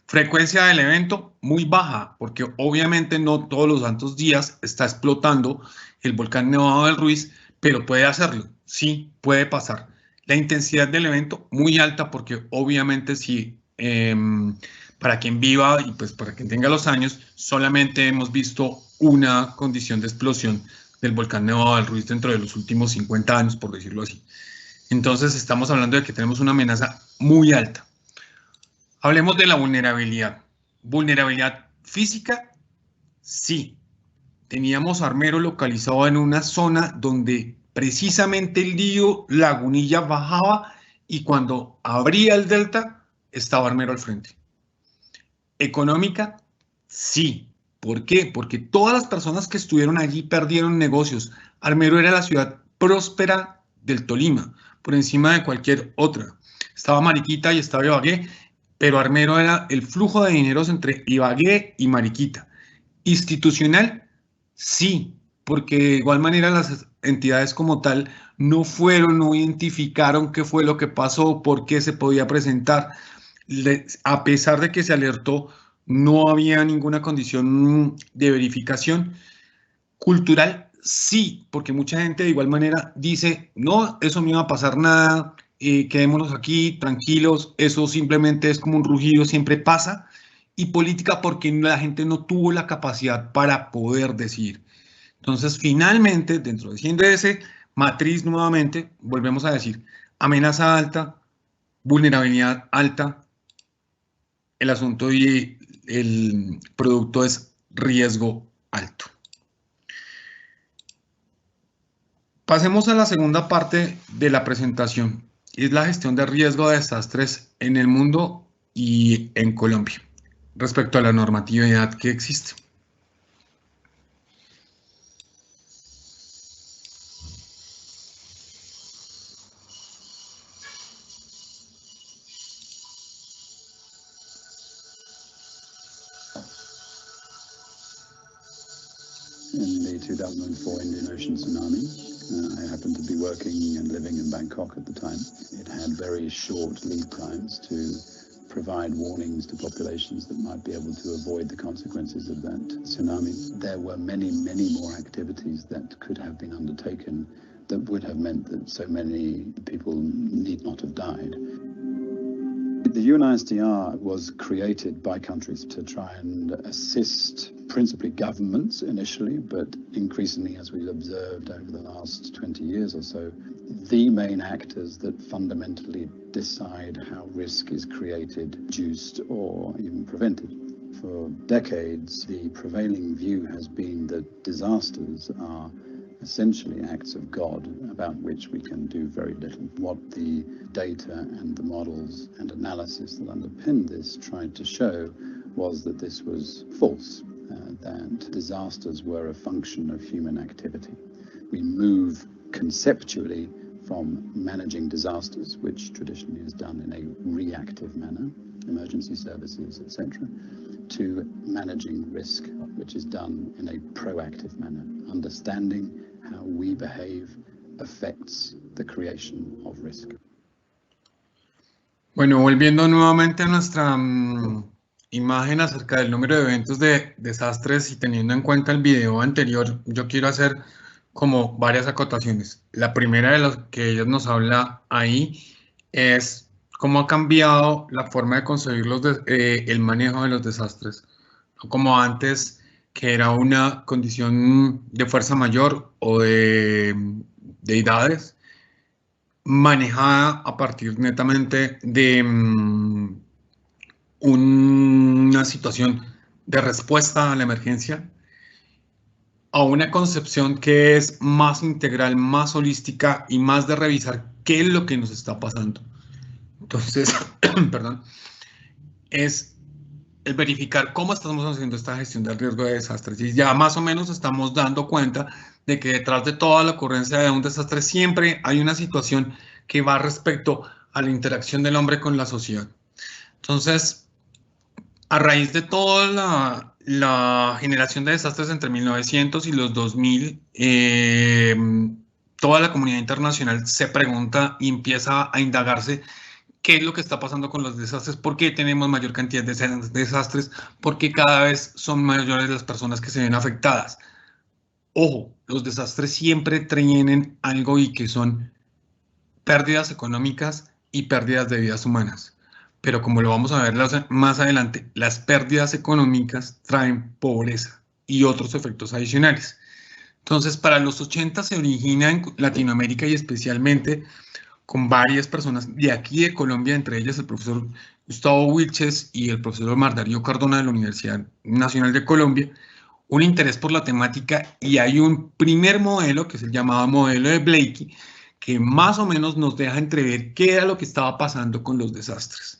Frecuencia del evento muy baja, porque obviamente no todos los santos días está explotando el volcán Nevado del Ruiz, pero puede hacerlo, sí, puede pasar. La intensidad del evento muy alta porque obviamente si para quien viva y pues para quien tenga los años solamente hemos visto una condición de explosión del volcán Nevado del Ruiz dentro de los últimos 50 años, por decirlo así. Entonces estamos hablando de que tenemos una amenaza muy alta. Hablemos de la vulnerabilidad. ¿Vulnerabilidad física? Sí. Teníamos Armero localizado en una zona donde precisamente el río Lagunilla bajaba y cuando abría el delta estaba Armero al frente. ¿Económica? Sí. ¿Por qué? Porque todas las personas que estuvieron allí perdieron negocios. Armero era la ciudad próspera del Tolima, por encima de cualquier otra. Estaba Mariquita y estaba Ibagué, pero Armero era el flujo de dineros entre Ibagué y Mariquita. Institucional, sí, porque de igual manera las entidades como tal no identificaron qué fue lo que pasó, por qué se podía presentar. A pesar de que se alertó, no había ninguna condición de verificación. Cultural, sí, porque mucha gente de igual manera dice, no, eso no iba a pasar nada, quedémonos aquí tranquilos, eso simplemente es como un rugido, siempre pasa. Y política porque la gente no tuvo la capacidad para poder decidir. Entonces, finalmente, dentro de ese matriz nuevamente, volvemos a decir, amenaza alta, vulnerabilidad alta, el asunto y el producto es riesgo alto. Pasemos a la segunda parte de la presentación, es la gestión de riesgo de desastres en el mundo y en Colombia, respecto a la normatividad que existe. the 2004 Indian Ocean tsunami. I happened to be working and living in Bangkok at the time. It had very short lead times to provide warnings to populations that might be able to avoid the consequences of that tsunami. There were many, many more activities that could have been undertaken that would have meant that so many people need not have died. The UNISDR was created by countries to try and assist principally governments initially, but increasingly, as we've observed over the last 20 years or so, the main actors that fundamentally decide how risk is created, reduced, or even prevented. For decades, the prevailing view has been that disasters are essentially acts of God about which we can do very little. What the data and the models and analysis that underpinned this tried to show was that this was false, that disasters were a function of human activity. We move conceptually from managing disasters, which traditionally is done in a reactive manner, emergency services, etc., to managing risk, which is done in a proactive manner. Understanding how we behave affects the creation of risk. Bueno, volviendo nuevamente a nuestra imagen acerca del número de eventos de desastres y teniendo en cuenta el video anterior, yo quiero hacer como varias acotaciones. La primera de las que ella nos habla ahí es cómo ha cambiado la forma de concebir el manejo de los desastres. No como antes, que era una condición de fuerza mayor o de deidades, manejada a partir netamente de una situación de respuesta a la emergencia, a una concepción que es más integral, más holística y más de revisar qué es lo que nos está pasando. Entonces, perdón, es el verificar cómo estamos haciendo esta gestión del riesgo de desastres. Y ya más o menos estamos dando cuenta de que detrás de toda la ocurrencia de un desastre siempre hay una situación que va respecto a la interacción del hombre con la sociedad. Entonces, a raíz de toda la generación de desastres entre 1900 y los 2000, toda la comunidad internacional se pregunta y empieza a indagarse qué es lo que está pasando con los desastres, por qué tenemos mayor cantidad de desastres, por qué cada vez son mayores las personas que se ven afectadas. Ojo, los desastres siempre tienen algo y que son pérdidas económicas y pérdidas de vidas humanas. Pero como lo vamos a ver más adelante, las pérdidas económicas traen pobreza y otros efectos adicionales. Entonces, para los 80 se origina en Latinoamérica y especialmente con varias personas de aquí de Colombia, entre ellas el profesor Gustavo Wilches y el profesor Omar Darío Cardona de la Universidad Nacional de Colombia, un interés por la temática, y hay un primer modelo que es el llamado modelo de Blakey, que más o menos nos deja entrever qué era lo que estaba pasando con los desastres.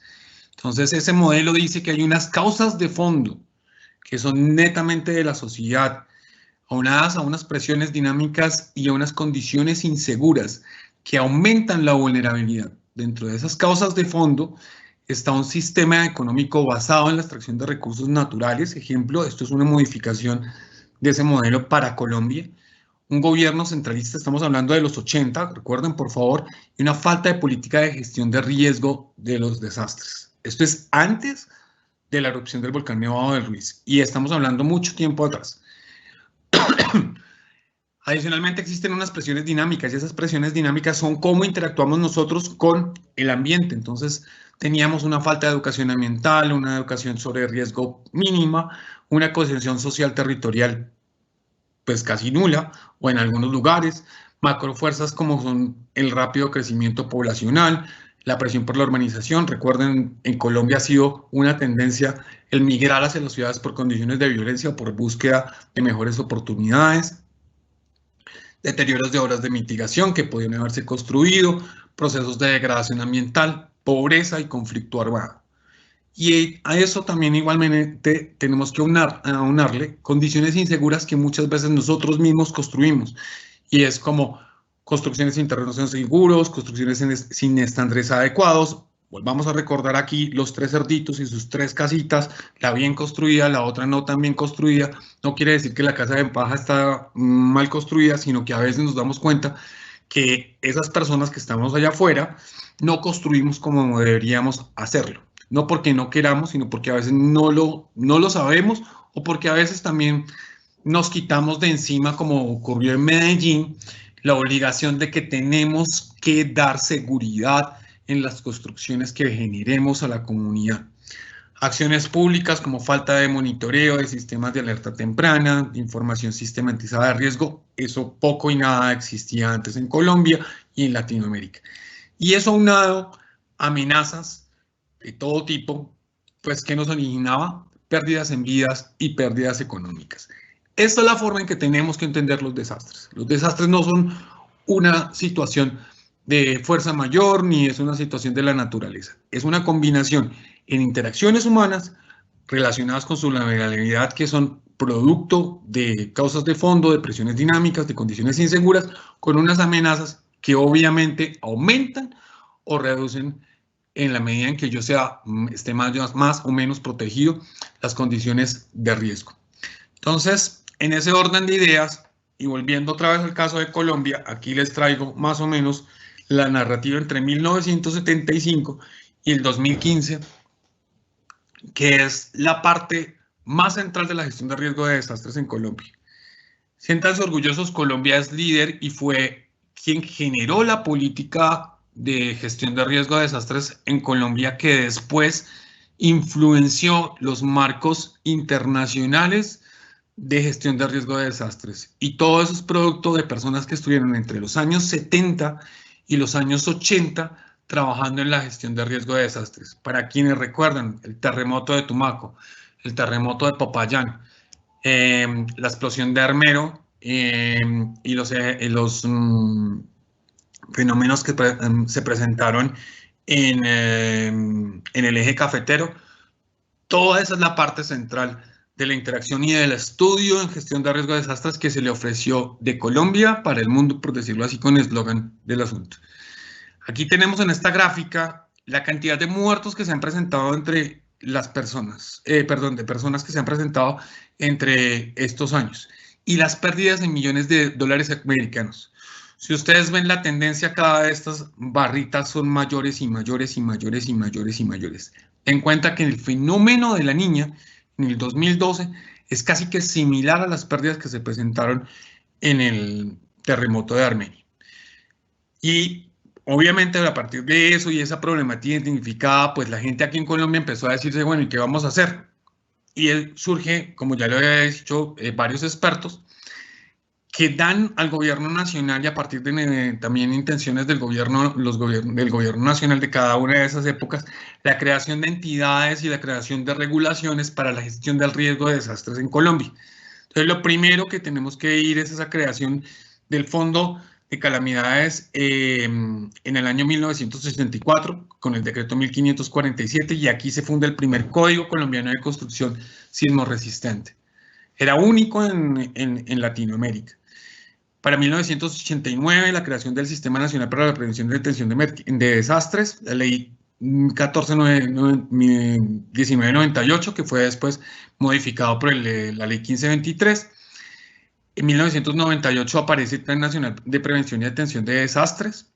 Entonces, ese modelo dice que hay unas causas de fondo que son netamente de la sociedad, aunadas a unas presiones dinámicas y a unas condiciones inseguras que aumentan la vulnerabilidad. Dentro de esas causas de fondo está un sistema económico basado en la extracción de recursos naturales. Ejemplo, esto es una modificación de ese modelo para Colombia. Un gobierno centralista, estamos hablando de los 80, recuerden por favor, y una falta de política de gestión de riesgo de los desastres. Esto es antes de la erupción del volcán Nevado del Ruiz y estamos hablando mucho tiempo atrás. Adicionalmente existen unas presiones dinámicas y esas presiones dinámicas son cómo interactuamos nosotros con el ambiente. Entonces teníamos una falta de educación ambiental, una educación sobre riesgo mínima, una conciencia social territorial pues casi nula o en algunos lugares, macrofuerzas como son el rápido crecimiento poblacional, la presión por la urbanización. Recuerden, en Colombia ha sido una tendencia el migrar hacia las ciudades por condiciones de violencia o por búsqueda de mejores oportunidades. Deterioros de obras de mitigación que podían haberse construido, procesos de degradación ambiental, pobreza y conflicto armado. Y a eso también igualmente tenemos que aunarle condiciones inseguras que muchas veces nosotros mismos construimos. Y es como construcciones en terrenos inseguros, construcciones sin estándares adecuados, Volvamos a recordar aquí los 3 cerditos y sus 3 casitas, la bien construida, la otra no tan bien construida. No quiere decir que la casa de paja está mal construida, sino que a veces nos damos cuenta que esas personas que estamos allá afuera no construimos como deberíamos hacerlo. No porque no queramos, sino porque a veces no lo sabemos, o porque a veces también nos quitamos de encima, como ocurrió en Medellín, la obligación de que tenemos que dar seguridad en las construcciones que generemos a la comunidad. Acciones públicas como falta de monitoreo de sistemas de alerta temprana, información sistematizada de riesgo, eso poco y nada existía antes en Colombia y en Latinoamérica. Y eso aunado a amenazas de todo tipo, pues que nos originaba pérdidas en vidas y pérdidas económicas. Esta es la forma en que tenemos que entender los desastres. Los desastres no son una situación de fuerza mayor ni es una situación de la naturaleza. Es una combinación en interacciones humanas relacionadas con su vulnerabilidad, que son producto de causas de fondo, de presiones dinámicas, de condiciones inseguras, con unas amenazas que obviamente aumentan o reducen en la medida en que yo esté más o menos protegido las condiciones de riesgo. Entonces, en ese orden de ideas, y volviendo otra vez al caso de Colombia, aquí les traigo más o menos la narrativa entre 1975 y el 2015, que es la parte más central de la gestión de riesgo de desastres en Colombia. Siéntanse orgullosos, Colombia es líder y fue quien generó la política de gestión de riesgo de desastres en Colombia, que después influenció los marcos internacionales de gestión de riesgo de desastres. Y todo eso es producto de personas que estuvieron entre los años 70 y los años 80 trabajando en la gestión de riesgo de desastres. Para quienes recuerdan, el terremoto de Tumaco, el terremoto de Popayán, la explosión de Armero y los fenómenos que se presentaron en el eje cafetero, toda esa es la parte central de la interacción y del estudio en gestión de riesgo de desastres que se le ofreció de Colombia para el mundo, por decirlo así, con el eslogan del asunto. Aquí tenemos en esta gráfica la cantidad de muertos que se han presentado entre las personas, de personas que se han presentado entre estos años y las pérdidas en millones de dólares americanos. Si ustedes ven la tendencia, cada vez de estas barritas son mayores y mayores y mayores y mayores y mayores. Ten en cuenta que el fenómeno de la niña en el 2012 es casi que similar a las pérdidas que se presentaron en el terremoto de Armenia. Y obviamente a partir de eso y esa problemática identificada, pues la gente aquí en Colombia empezó a decirse, bueno, ¿y qué vamos a hacer? Y surge, como ya lo había dicho, varios expertos que dan al gobierno nacional y a partir de también intenciones del gobierno nacional de cada una de esas épocas, la creación de entidades y la creación de regulaciones para la gestión del riesgo de desastres en Colombia. Entonces, lo primero que tenemos que ir es esa creación del Fondo de Calamidades en el año 1964, con el decreto 1547, y aquí se funda el primer Código Colombiano de Construcción Sismo Resistente. Era único en Latinoamérica. Para 1989, la creación del Sistema Nacional para la Prevención y Detención de Desastres, la Ley 1998, que fue después modificado por la Ley 1523. En 1998 aparece el Plan Nacional de Prevención y Detención de Desastres.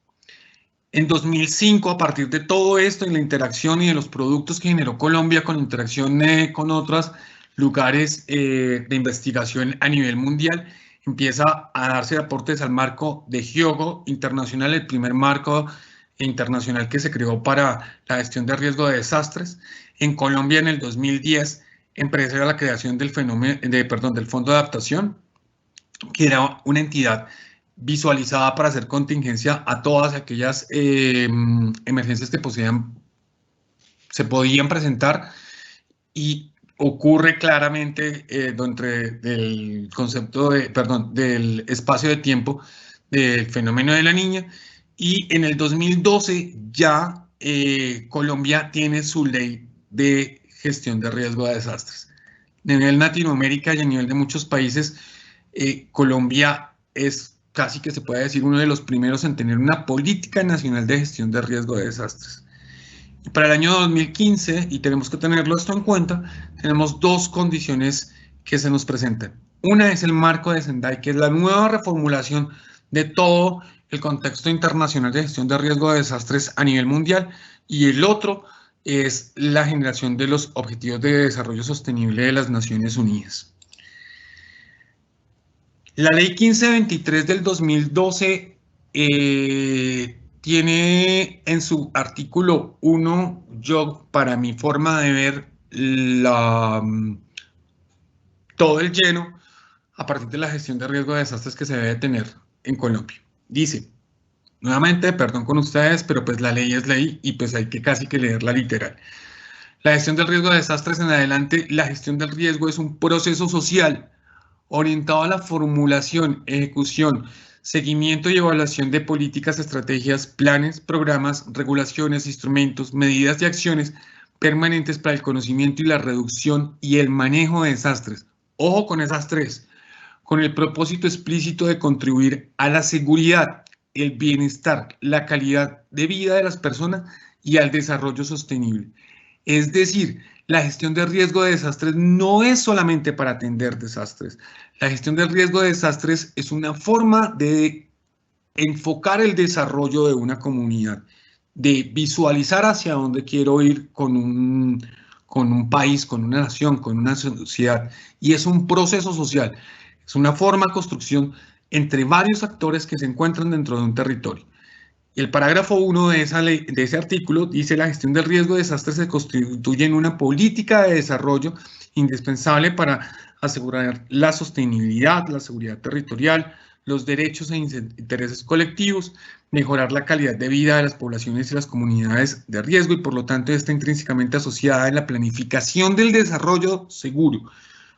En 2005, a partir de todo esto, en la interacción y de los productos que generó Colombia con la interacción con otros lugares de investigación a nivel mundial, empieza a darse aportes al marco de GIOGO internacional, el primer marco internacional que se creó para la gestión de riesgo de desastres. En Colombia, en el 2010, empezó la creación del Fondo de Adaptación, que era una entidad visualizada para hacer contingencia a todas aquellas emergencias que se podían presentar, y ocurre claramente dentro del concepto del espacio de tiempo del fenómeno de la niña. Y en el 2012 ya Colombia tiene su ley de gestión de riesgo de desastres. A nivel Latinoamérica y a nivel de muchos países, Colombia es casi que se puede decir uno de los primeros en tener una política nacional de gestión de riesgo de desastres. Para el año 2015, y tenemos que tenerlo esto en cuenta, tenemos dos condiciones que se nos presentan. Una es el marco de Sendai, que es la nueva reformulación de todo el contexto internacional de gestión de riesgo de desastres a nivel mundial, y el otro es la generación de los Objetivos de Desarrollo Sostenible de las Naciones Unidas. La Ley 1523 del 2012 tiene en su artículo 1, para mi forma de ver, todo el lleno a partir de la gestión de riesgo de desastres que se debe tener en Colombia. Dice, nuevamente, perdón con ustedes, pero pues la ley es ley y pues hay que casi que leerla literal. La gestión del riesgo de desastres en adelante, la gestión del riesgo es un proceso social orientado a la formulación, ejecución, seguimiento y evaluación de políticas, estrategias, planes, programas, regulaciones, instrumentos, medidas y acciones permanentes para el conocimiento y la reducción y el manejo de desastres. Ojo con esas tres, con el propósito explícito de contribuir a la seguridad, el bienestar, la calidad de vida de las personas y al desarrollo sostenible. Es decir, la gestión de riesgo de desastres no es solamente para atender desastres. La gestión del riesgo de desastres es una forma de enfocar el desarrollo de una comunidad, de visualizar hacia dónde quiero ir con un país, con una nación, con una sociedad. Y es un proceso social, es una forma de construcción entre varios actores que se encuentran dentro de un territorio. Y el parágrafo 1 de ese artículo dice: la gestión del riesgo de desastres se constituye en una política de desarrollo indispensable para asegurar la sostenibilidad, la seguridad territorial, los derechos e intereses colectivos, mejorar la calidad de vida de las poblaciones y las comunidades de riesgo, y por lo tanto está intrínsecamente asociada en la planificación del desarrollo seguro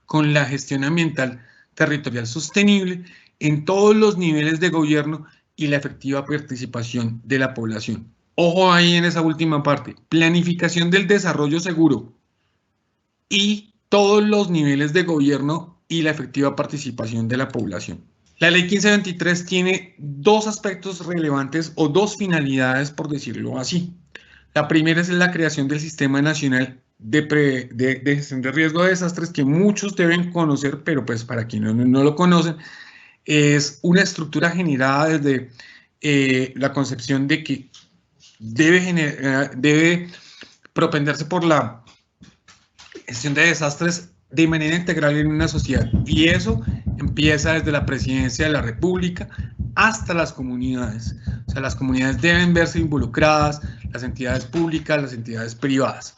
con la gestión ambiental territorial sostenible en todos los niveles de gobierno y la efectiva participación de la población. Ojo ahí en esa última parte, planificación del desarrollo seguro y todos los niveles de gobierno y la efectiva participación de la población. La Ley 1523 tiene dos aspectos relevantes o dos finalidades, por decirlo así. La primera es la creación del Sistema Nacional de Gestión de Riesgo de Desastres, que muchos deben conocer, pero pues para quienes no lo conocen, es una estructura generada desde la concepción de que debe propenderse por la gestión de desastres de manera integral en una sociedad. Y eso empieza desde la Presidencia de la República hasta las comunidades. O sea, las comunidades deben verse involucradas, las entidades públicas, las entidades privadas.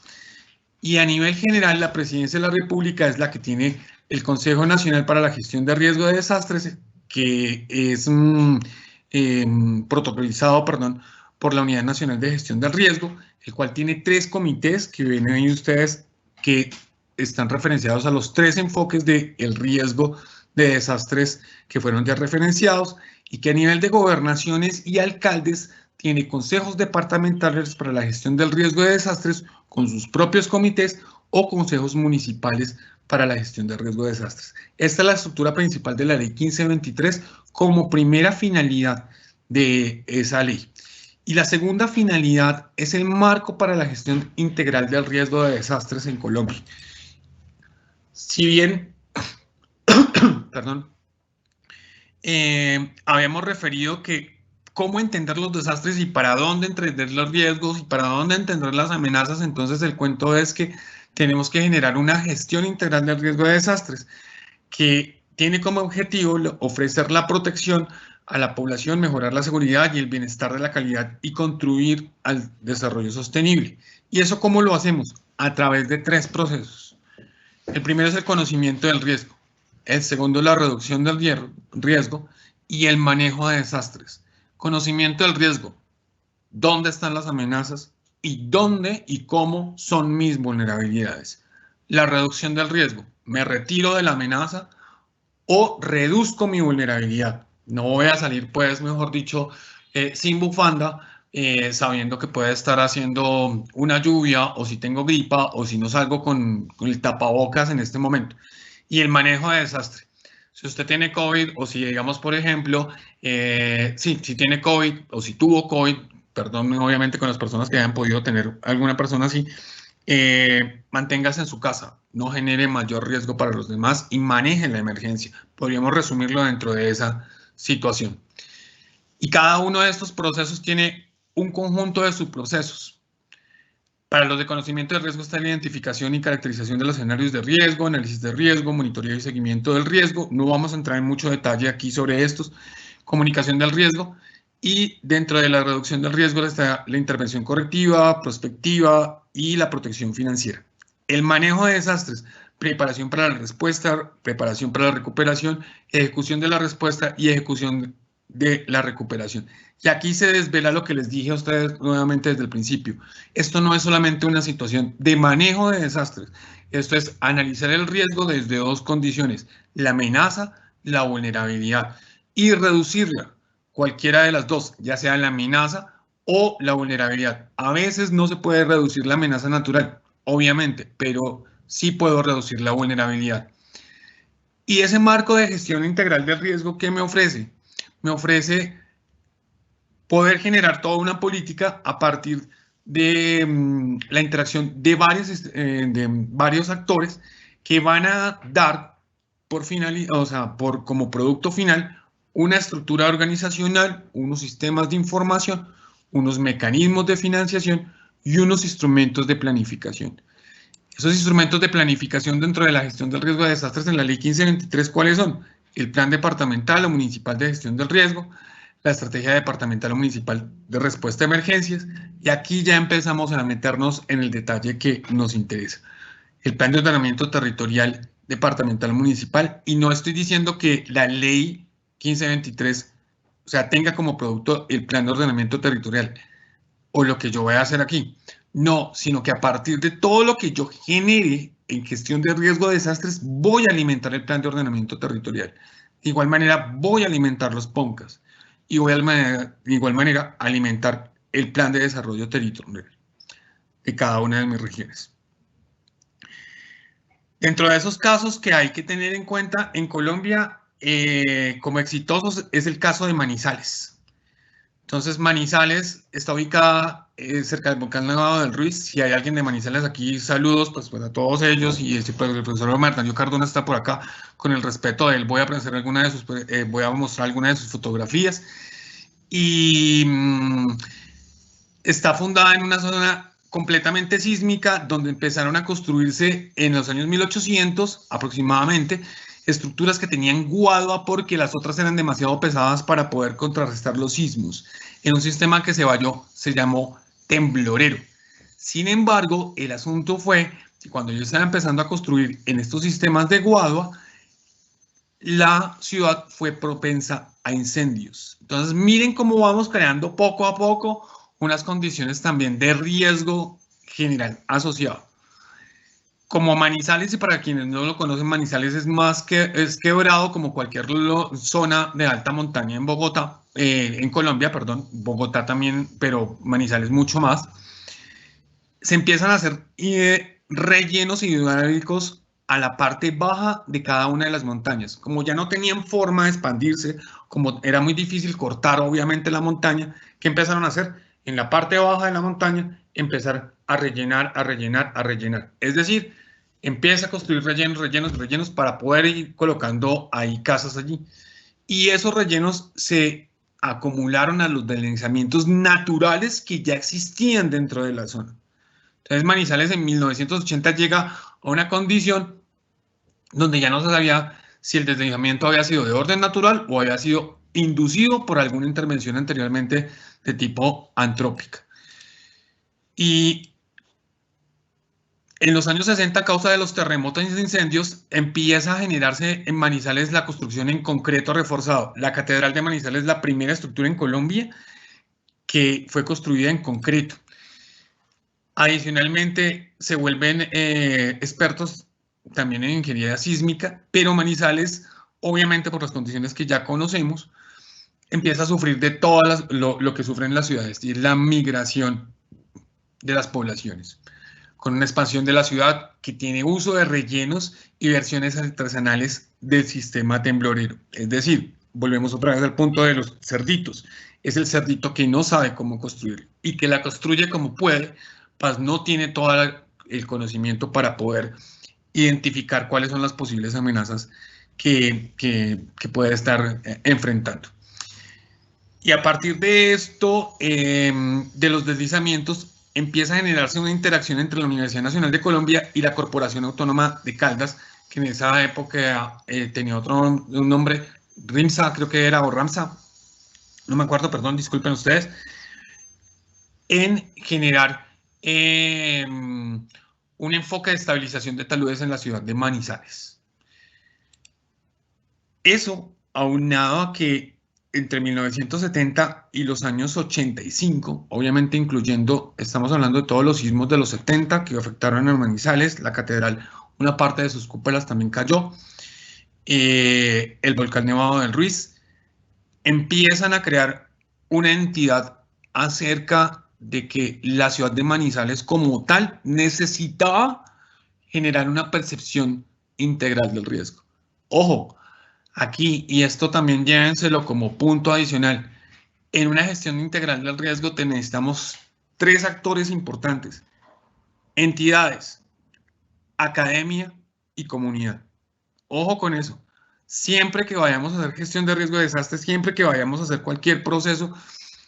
Y a nivel general, la Presidencia de la República es la que tiene el Consejo Nacional para la Gestión de Riesgo de Desastres, que es protocolizado, por la Unidad Nacional de Gestión del Riesgo, el cual tiene 3 comités que ven ahí ustedes, que están referenciados a los 3 enfoques del riesgo de desastres que fueron ya referenciados, y que a nivel de gobernaciones y alcaldes tiene consejos departamentales para la gestión del riesgo de desastres con sus propios comités o consejos municipales para la gestión de riesgo de desastres. Esta es la estructura principal de la Ley 1523 como primera finalidad de esa ley. Y la segunda finalidad es el marco para la gestión integral del riesgo de desastres en Colombia. Si bien, habíamos referido que cómo entender los desastres y para dónde entender los riesgos y para dónde entender las amenazas, entonces el cuento es que tenemos que generar una gestión integral del riesgo de desastres que tiene como objetivo ofrecer la protección a la población, mejorar la seguridad y el bienestar de la calidad y contribuir al desarrollo sostenible. ¿Y eso cómo lo hacemos? A través de 3 procesos. El primero es el conocimiento del riesgo. El segundo es la reducción del riesgo y el manejo de desastres. Conocimiento del riesgo. ¿Dónde están las amenazas? Y dónde y cómo son mis vulnerabilidades. La reducción del riesgo. ¿Me retiro de la amenaza o reduzco mi vulnerabilidad? No voy a salir, pues, mejor dicho, sin bufanda, sabiendo que puede estar haciendo una lluvia, o si tengo gripa, o si no salgo con el tapabocas en este momento. Y el manejo de desastre. Si usted tiene COVID, o si digamos, por ejemplo, si tiene COVID, o si tuvo COVID, perdón, obviamente con las personas que hayan podido tener alguna persona así, manténgase en su casa, no genere mayor riesgo para los demás y maneje la emergencia. Podríamos resumirlo dentro de esa situación. Y cada uno de estos procesos tiene un conjunto de subprocesos. Para los de conocimiento de riesgo está la identificación y caracterización de los escenarios de riesgo, análisis de riesgo, monitoreo y seguimiento del riesgo. No vamos a entrar en mucho detalle aquí sobre estos. Comunicación del riesgo. Y dentro de la reducción del riesgo está la intervención correctiva, prospectiva y la protección financiera. El manejo de desastres, preparación para la respuesta, preparación para la recuperación, ejecución de la respuesta y ejecución de la recuperación. Y aquí se desvela lo que les dije a ustedes nuevamente desde el principio. Esto no es solamente una situación de manejo de desastres. Esto es analizar el riesgo desde dos condiciones, la amenaza, la vulnerabilidad, y reducirla, cualquiera de las dos, ya sea la amenaza o la vulnerabilidad. A veces no se puede reducir la amenaza natural, obviamente, pero sí puedo reducir la vulnerabilidad. Y ese marco de gestión integral del riesgo, ¿qué me ofrece? Me ofrece poder generar toda una política a partir de la interacción de varios actores que van a dar como producto final una estructura organizacional, unos sistemas de información, unos mecanismos de financiación y unos instrumentos de planificación. Esos instrumentos de planificación dentro de la gestión del riesgo de desastres en la Ley 1523, ¿cuáles son? El Plan Departamental o Municipal de Gestión del Riesgo, la Estrategia Departamental o Municipal de Respuesta a Emergencias, y aquí ya empezamos a meternos en el detalle que nos interesa. El Plan de Ordenamiento Territorial Departamental Municipal, y no estoy diciendo que la Ley 1523, o sea, tenga como producto el Plan de Ordenamiento Territorial, o lo que yo voy a hacer aquí. No, sino que a partir de todo lo que yo genere en gestión de riesgo de desastres, voy a alimentar el plan de ordenamiento territorial. De igual manera, voy a alimentar los PONCAS y voy de igual manera alimentar el plan de desarrollo territorial de cada una de mis regiones. Dentro de esos casos que hay que tener en cuenta, en Colombia, como exitosos, es el caso de Manizales. Entonces, Manizales está ubicada cerca del volcán Nevado del Ruiz. Si hay alguien de Manizales aquí, saludos pues a todos ellos. Y el profesor Martaño Cardona está por acá, con el respeto de él. Voy a mostrar alguna de sus fotografías. Y está fundada en una zona completamente sísmica, donde empezaron a construirse en los años 1800 aproximadamente estructuras que tenían guadua porque las otras eran demasiado pesadas para poder contrarrestar los sismos, en un sistema que se llamó temblorero. Sin embargo, el asunto fue que cuando yo estaba empezando a construir en estos sistemas de guadua, la ciudad fue propensa a incendios. Entonces, miren cómo vamos creando poco a poco unas condiciones también de riesgo general asociado. Como Manizales, y para quienes no lo conocen, Manizales es quebrado como cualquier zona de alta montaña en Bogotá, en Colombia, perdón, Bogotá también, pero Manizales mucho más. Se empiezan a hacer rellenos hidráulicos a la parte baja de cada una de las montañas. Como ya no tenían forma de expandirse, como era muy difícil cortar obviamente la montaña, ¿qué empezaron a hacer? En la parte baja de la montaña, empezar a rellenar. Es decir, empieza a construir rellenos para poder ir colocando ahí casas allí. Y esos rellenos se acumularon a los deslizamientos naturales que ya existían dentro de la zona. Entonces Manizales en 1980 llega a una condición donde ya no se sabía si el deslizamiento había sido de orden natural o había sido inducido por alguna intervención anteriormente de tipo antrópica. Y en los años 60, a causa de los terremotos y incendios, empieza a generarse en Manizales la construcción en concreto reforzado. La Catedral de Manizales es la primera estructura en Colombia que fue construida en concreto. Adicionalmente, se vuelven expertos también en ingeniería sísmica, pero Manizales, obviamente por las condiciones que ya conocemos, empieza a sufrir de todas lo que sufren las ciudades, y es la migración de las poblaciones, con una expansión de la ciudad que tiene uso de rellenos y versiones artesanales del sistema temblorero. Es decir, volvemos otra vez al punto de los cerditos. es el cerdito que no sabe cómo construir y que la construye como puede, pues no tiene todo el conocimiento para poder identificar cuáles son las posibles amenazas que puede estar enfrentando. Y a partir de esto, de los deslizamientos, empieza a generarse una interacción entre la Universidad Nacional de Colombia y la Corporación Autónoma de Caldas, que en esa época tenía un nombre, RIMSA, creo que era, o RAMSA, no me acuerdo, perdón, disculpen ustedes, en generar un enfoque de estabilización de taludes en la ciudad de Manizales. Eso aunado a que entre 1970 y los años 85, obviamente incluyendo, estamos hablando de todos los sismos de los 70 que afectaron a Manizales, la catedral, una parte de sus cúpulas también cayó, el volcán Nevado del Ruiz, empiezan a crear una entidad acerca de que la ciudad de Manizales como tal necesitaba generar una percepción integral del riesgo. Ojo, aquí, y esto también llévenselo como punto adicional, en una gestión integral del riesgo necesitamos 3 actores importantes: entidades, academia y comunidad. Ojo con eso. Siempre que vayamos a hacer gestión de riesgo de desastres, siempre que vayamos a hacer cualquier proceso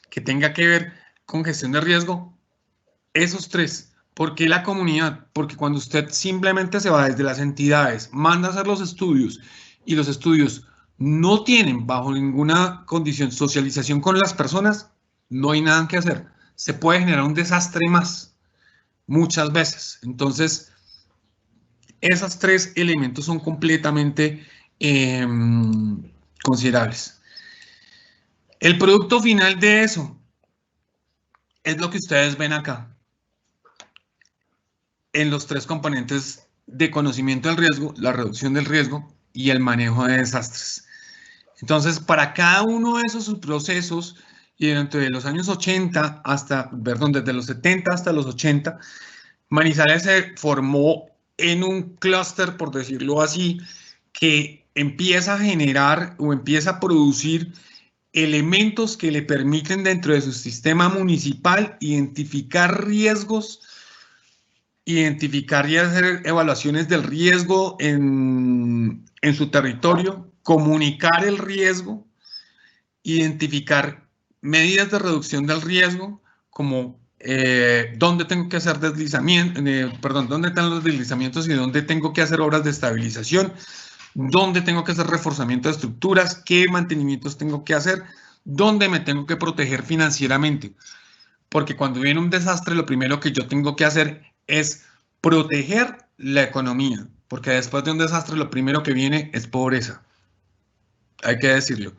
que tenga que ver con gestión de riesgo, esos 3. ¿Por qué la comunidad? Porque cuando usted simplemente se va desde las entidades, manda a hacer los estudios y los estudios no tienen bajo ninguna condición socialización con las personas, no hay nada que hacer. Se puede generar un desastre más, muchas veces. Entonces, esos 3 elementos son completamente considerables. El producto final de eso es lo que ustedes ven acá, en los 3 componentes de conocimiento del riesgo, la reducción del riesgo y el manejo de desastres. Entonces, para cada uno de esos procesos, y entre los años 80 hasta, perdón, desde los 70 hasta los 80, Manizales se formó en un clúster, por decirlo así, que empieza a generar o empieza a producir elementos que le permiten dentro de su sistema municipal identificar riesgos, identificar y hacer evaluaciones del riesgo en su territorio, comunicar el riesgo, identificar medidas de reducción del riesgo, como dónde tengo que hacer deslizamiento, dónde están los deslizamientos y dónde tengo que hacer obras de estabilización, dónde tengo que hacer reforzamiento de estructuras, qué mantenimientos tengo que hacer, dónde me tengo que proteger financieramente. Porque cuando viene un desastre, lo primero que yo tengo que hacer es proteger la economía, porque después de un desastre lo primero que viene es pobreza, hay que decirlo.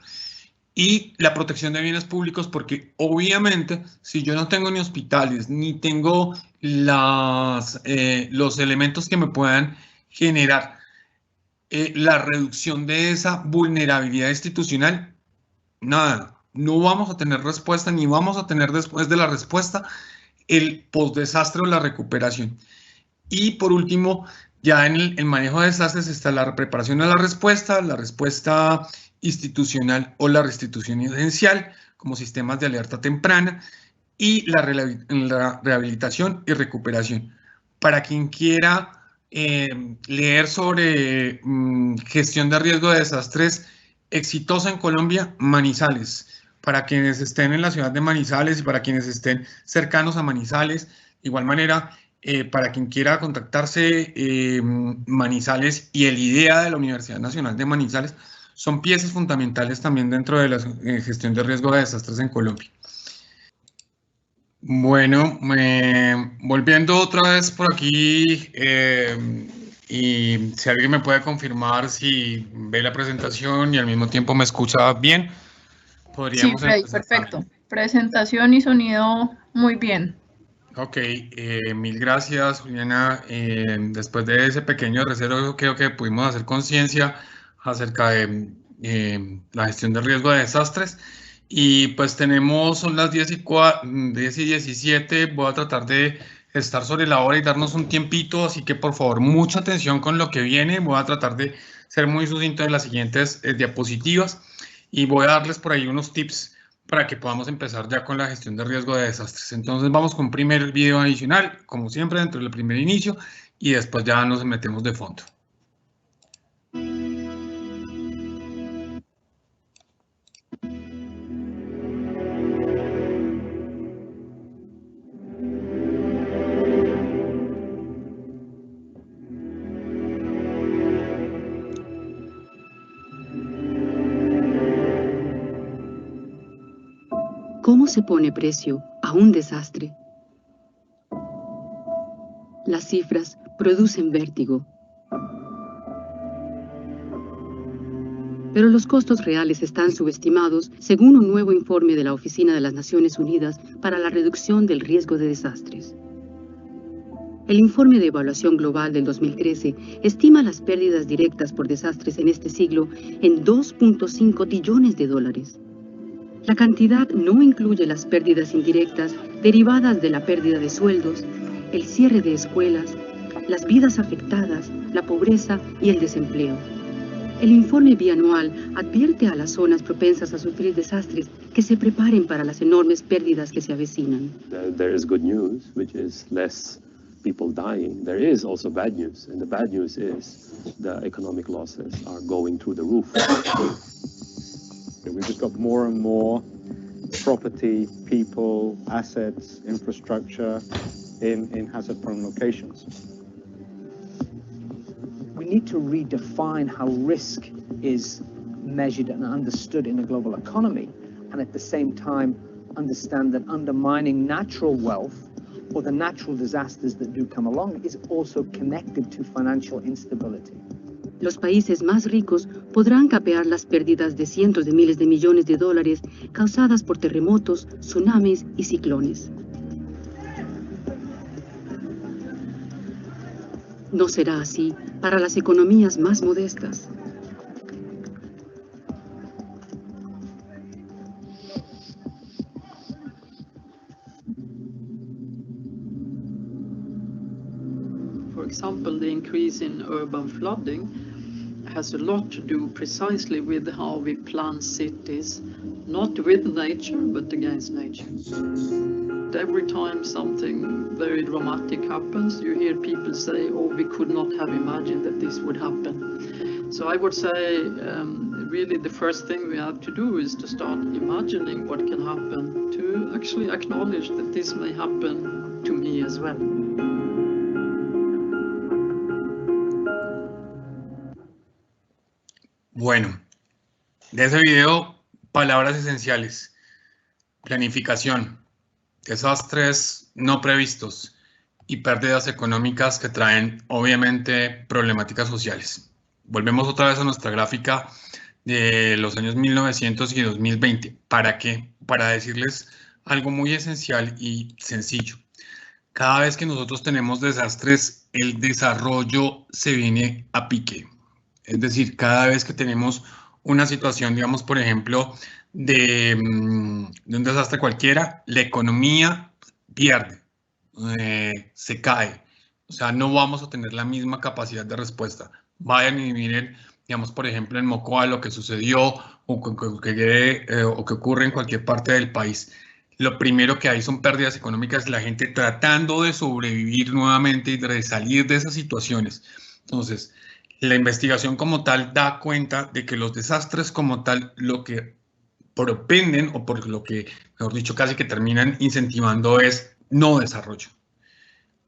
Y la protección de bienes públicos, porque obviamente si yo no tengo ni hospitales, ni tengo los elementos que me puedan generar la reducción de esa vulnerabilidad institucional, nada, no vamos a tener respuesta, ni vamos a tener después de la respuesta el postdesastre o la recuperación. Y por último, ya en el manejo de desastres está la preparación a la respuesta institucional o la restitución esencial como sistemas de alerta temprana y la rehabilitación y recuperación. Para quien quiera leer sobre gestión de riesgo de desastres exitosa en Colombia, Manizales. Para quienes estén en la ciudad de Manizales y para quienes estén cercanos a Manizales, de igual manera, para quien quiera contactarse, Manizales y el IDEA de la Universidad Nacional de Manizales son piezas fundamentales también dentro de la gestión de riesgo de desastres en Colombia. Bueno, volviendo otra vez por aquí, y si alguien me puede confirmar si ve la presentación y al mismo tiempo me escucha bien, podríamos empezar. Sí, perfecto. Presentación y sonido muy bien. Ok, mil gracias, Juliana. Después de ese pequeño reservo, creo que pudimos hacer conciencia acerca de la gestión de riesgo de desastres. Y pues son las 10 y 17, voy a tratar de estar sobre la hora y darnos un tiempito, así que por favor, mucha atención con lo que viene. Voy a tratar de ser muy sucinto en las siguientes diapositivas y voy a darles por ahí unos tips para que podamos empezar ya con la gestión de riesgo de desastres. Entonces vamos con un primer video adicional, como siempre, dentro del primer inicio, y después ya nos metemos de fondo. ¿Cómo se pone precio a un desastre? Las cifras producen vértigo. Pero los costos reales están subestimados según un nuevo informe de la Oficina de las Naciones Unidas para la Reducción del Riesgo de Desastres. El informe de evaluación global del 2013 estima las pérdidas directas por desastres en este siglo en 2.5 billones de dólares. La cantidad no incluye las pérdidas indirectas derivadas de la pérdida de sueldos, el cierre de escuelas, las vidas afectadas, la pobreza y el desempleo. El informe bianual advierte a las zonas propensas a sufrir desastres que se preparen para las enormes pérdidas que se avecinan. There is good news, which is less people dying. There is also bad news, and the bad news is the economic losses are going through the roof. We've just got more and more property, people, assets, infrastructure in hazard-prone locations. We need to redefine how risk is measured and understood in a global economy, and at the same time understand that undermining natural wealth or the natural disasters that do come along is also connected to financial instability. Los países más ricos podrán capear las pérdidas de cientos de miles de millones de dólares causadas por terremotos, tsunamis y ciclones. No será así para las economías más modestas. For example, the increase in urban flooding has a lot to do precisely with how we plan cities, not with nature, but against nature. Every time something very dramatic happens, you hear people say, oh, we could not have imagined that this would happen. So I would say, really the first thing we have to do is to start imagining what can happen, to actually acknowledge that this may happen to me as well. Bueno, de ese video, palabras esenciales: planificación, desastres no previstos y pérdidas económicas que traen, obviamente, problemáticas sociales. Volvemos otra vez a nuestra gráfica de los años 1900 y 2020. ¿Para qué? Para decirles algo muy esencial y sencillo. Cada vez que nosotros tenemos desastres, el desarrollo se viene a pique. Es decir, cada vez que tenemos una situación, digamos, por ejemplo, de un desastre cualquiera, la economía pierde, se cae. O sea, no vamos a tener la misma capacidad de respuesta. Vayan y miren, digamos, por ejemplo, en Mocoa lo que sucedió o que ocurre en cualquier parte del país. Lo primero que hay son pérdidas económicas, la gente tratando de sobrevivir nuevamente y de salir de esas situaciones. Entonces, la investigación como tal da cuenta de que los desastres como tal lo que propenden o por lo que, mejor dicho, casi que terminan incentivando es no desarrollo.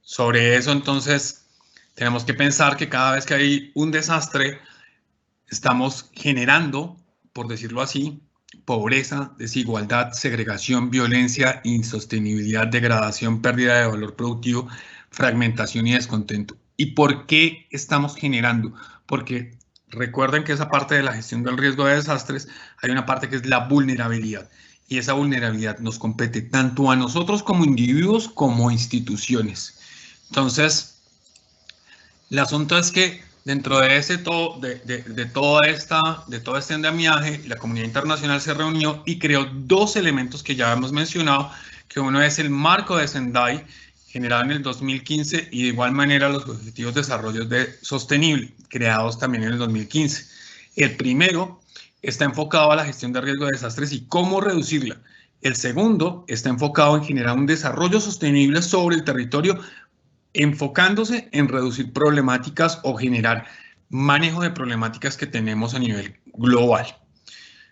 Sobre eso, entonces, tenemos que pensar que cada vez que hay un desastre, estamos generando, por decirlo así, pobreza, desigualdad, segregación, violencia, insostenibilidad, degradación, pérdida de valor productivo, fragmentación y descontento. ¿Y por qué estamos generando? Porque recuerden que esa parte de la gestión del riesgo de desastres, hay una parte que es la vulnerabilidad. Y esa vulnerabilidad nos compete tanto a nosotros como individuos como instituciones. Entonces, el asunto es que dentro de todo este andamiaje, la comunidad internacional se reunió y creó dos elementos que ya hemos mencionado, que uno es el marco de Sendai, generado en el 2015, y de igual manera los Objetivos de Desarrollo Sostenible, creados también en el 2015. El primero está enfocado a la gestión de riesgo de desastres y cómo reducirla. El segundo está enfocado en generar un desarrollo sostenible sobre el territorio, enfocándose en reducir problemáticas o generar manejo de problemáticas que tenemos a nivel global.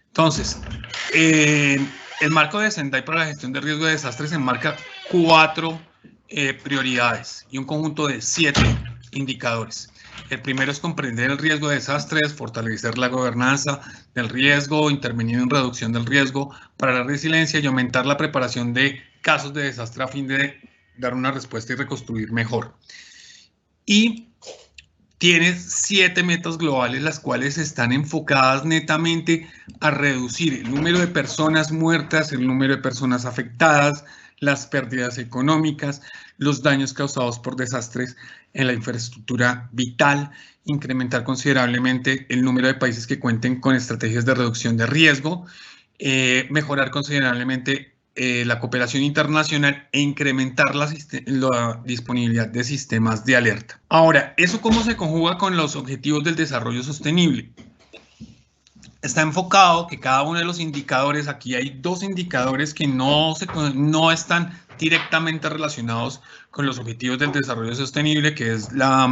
Entonces, el marco de Sendai para la gestión de riesgo de desastres enmarca 4 prioridades y un conjunto de 7 indicadores. El primero es comprender el riesgo de desastres, fortalecer la gobernanza del riesgo, intervenir en reducción del riesgo para la resiliencia y aumentar la preparación de casos de desastre a fin de dar una respuesta y reconstruir mejor. Y tiene 7 metas globales, las cuales están enfocadas netamente a reducir el número de personas muertas, el número de personas afectadas, las pérdidas económicas, los daños causados por desastres en la infraestructura vital, incrementar considerablemente el número de países que cuenten con estrategias de reducción de riesgo, mejorar considerablemente la cooperación internacional e incrementar la disponibilidad de sistemas de alerta. Ahora, ¿eso cómo se conjuga con los objetivos del desarrollo sostenible? Está enfocado que cada uno de los indicadores, aquí hay 2 indicadores que no están directamente relacionados con los objetivos del desarrollo sostenible, que es la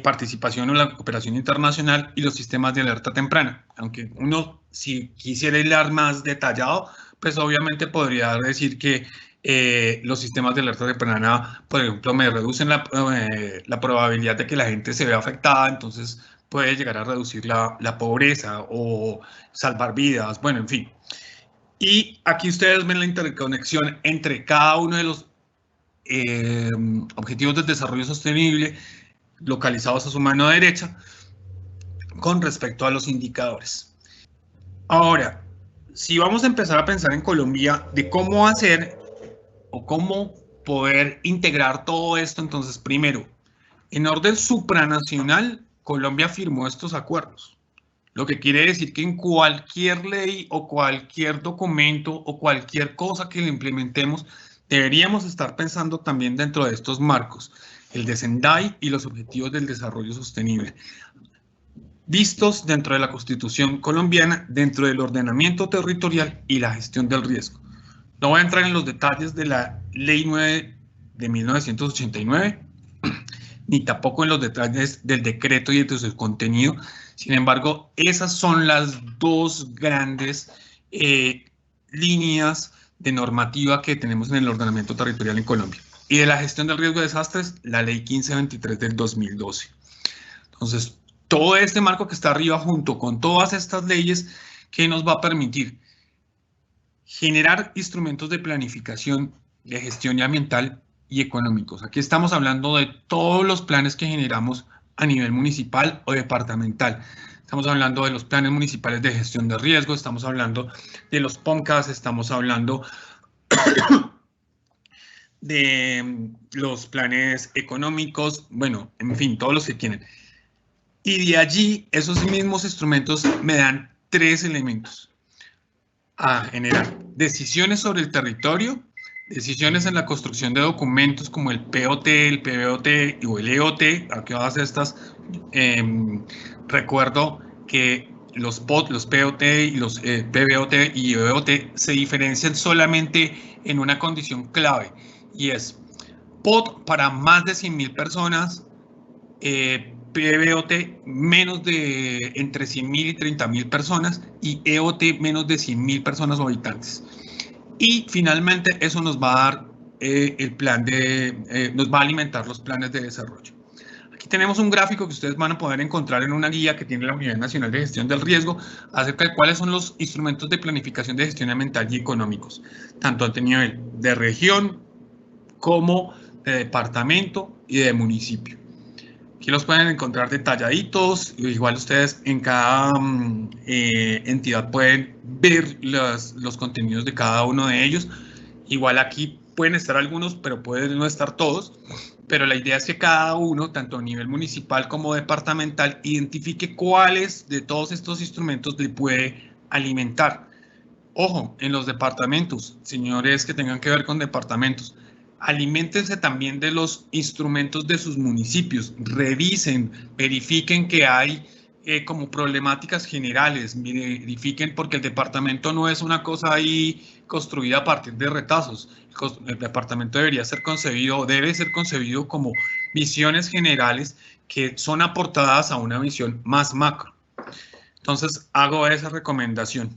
participación o la cooperación internacional y los sistemas de alerta temprana. Aunque uno, si quisiera hilar más detallado, pues obviamente podría decir que los sistemas de alerta temprana, por ejemplo, me reducen la probabilidad de que la gente se vea afectada, entonces puede llegar a reducir la pobreza o salvar vidas, bueno, en fin. Y aquí ustedes ven la interconexión entre cada uno de los objetivos del desarrollo sostenible localizados a su mano derecha con respecto a los indicadores. Ahora, si vamos a empezar a pensar en Colombia de cómo hacer o cómo poder integrar todo esto, entonces primero, en orden supranacional, Colombia firmó estos acuerdos, lo que quiere decir que en cualquier ley o cualquier documento o cualquier cosa que le implementemos, deberíamos estar pensando también dentro de estos marcos, el de Sendai y los objetivos del desarrollo sostenible, vistos dentro de la Constitución colombiana, dentro del ordenamiento territorial y la gestión del riesgo. No voy a entrar en los detalles de la Ley 9 de 1989, ni tampoco en los detalles del decreto y de su contenido. Sin embargo, esas son las 2 grandes líneas de normativa que tenemos en el ordenamiento territorial en Colombia. Y de la gestión del riesgo de desastres, la Ley 1523 del 2012. Entonces, todo este marco que está arriba junto con todas estas leyes que nos va a permitir generar instrumentos de planificación, de gestión ambiental y económicos. Aquí estamos hablando de todos los planes que generamos a nivel municipal o departamental. Estamos hablando de los planes municipales de gestión de riesgo, estamos hablando de los PONCAS, estamos hablando de los planes económicos, bueno, en fin, todos los que quieren. Y de allí, esos mismos instrumentos me dan 3 elementos a generar: decisiones sobre el territorio, decisiones en la construcción de documentos como el POT, el PBOT o el EOT. Aquí vas a estas. Recuerdo que los POT, los POT y los PBOT y EOT se diferencian solamente en una condición clave, y es POT para más de 100.000 personas, PBOT menos de entre 100.000 y 30.000 personas y EOT menos de 100.000 personas o habitantes. Y finalmente eso nos va a dar el plan nos va a alimentar los planes de desarrollo. Aquí tenemos un gráfico que ustedes van a poder encontrar en una guía que tiene la Unidad Nacional de Gestión del Riesgo acerca de cuáles son los instrumentos de planificación de gestión ambiental y económicos, tanto a nivel de región como de departamento y de municipio. Aquí los pueden encontrar detalladitos, igual ustedes en cada entidad pueden ver los contenidos de cada uno de ellos. Igual aquí pueden estar algunos, pero pueden no estar todos, pero la idea es que cada uno, tanto a nivel municipal como departamental, identifique cuáles de todos estos instrumentos le puede alimentar. Ojo, en los departamentos, señores que tengan que ver con departamentos, aliméntense también de los instrumentos de sus municipios, revisen, verifiquen que hay como problemáticas generales, verifiquen, porque el departamento no es una cosa ahí construida a partir de retazos. El departamento debería ser concebido, debe ser concebido como visiones generales que son aportadas a una visión más macro. Entonces, hago esa recomendación.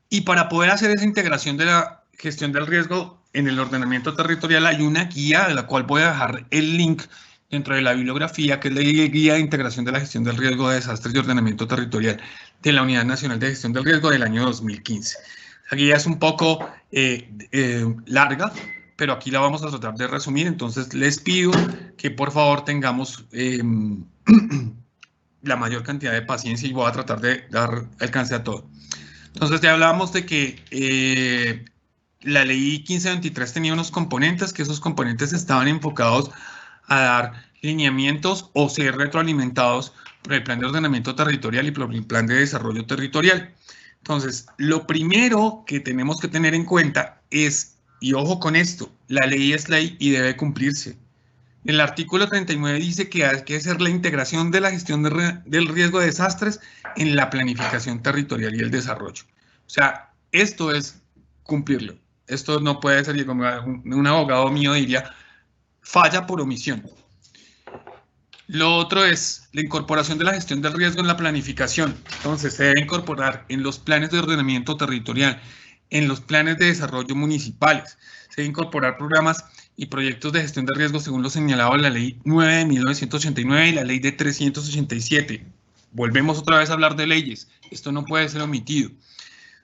Y para poder hacer esa integración de la gestión del riesgo en el ordenamiento territorial, hay una guía de la cual voy a dejar el link dentro de la bibliografía, que es la Guía de Integración de la Gestión del Riesgo de Desastres y Ordenamiento Territorial de la Unidad Nacional de Gestión del Riesgo del año 2015. La guía es un poco larga, pero aquí la vamos a tratar de resumir, entonces les pido que por favor tengamos la mayor cantidad de paciencia y voy a tratar de dar alcance a todo. Entonces ya hablábamos de que la ley 1523 tenía unos componentes, que esos componentes estaban enfocados a dar lineamientos o ser retroalimentados por el plan de ordenamiento territorial y por el plan de desarrollo territorial. Entonces, lo primero que tenemos que tener en cuenta es, y ojo con esto, la ley es ley y debe cumplirse. El artículo 39 dice que hay que hacer la integración de la gestión del riesgo de desastres en la planificación territorial y el desarrollo. O sea, esto es cumplirlo. Esto no puede ser, como un abogado mío diría, falla por omisión. Lo otro es la incorporación de la gestión del riesgo en la planificación. Entonces, se debe incorporar en los planes de ordenamiento territorial, en los planes de desarrollo municipales. Se debe incorporar programas y proyectos de gestión de riesgo según lo señalado en la Ley 9 de 1989 y la Ley de 387. Volvemos otra vez a hablar de leyes. Esto no puede ser omitido.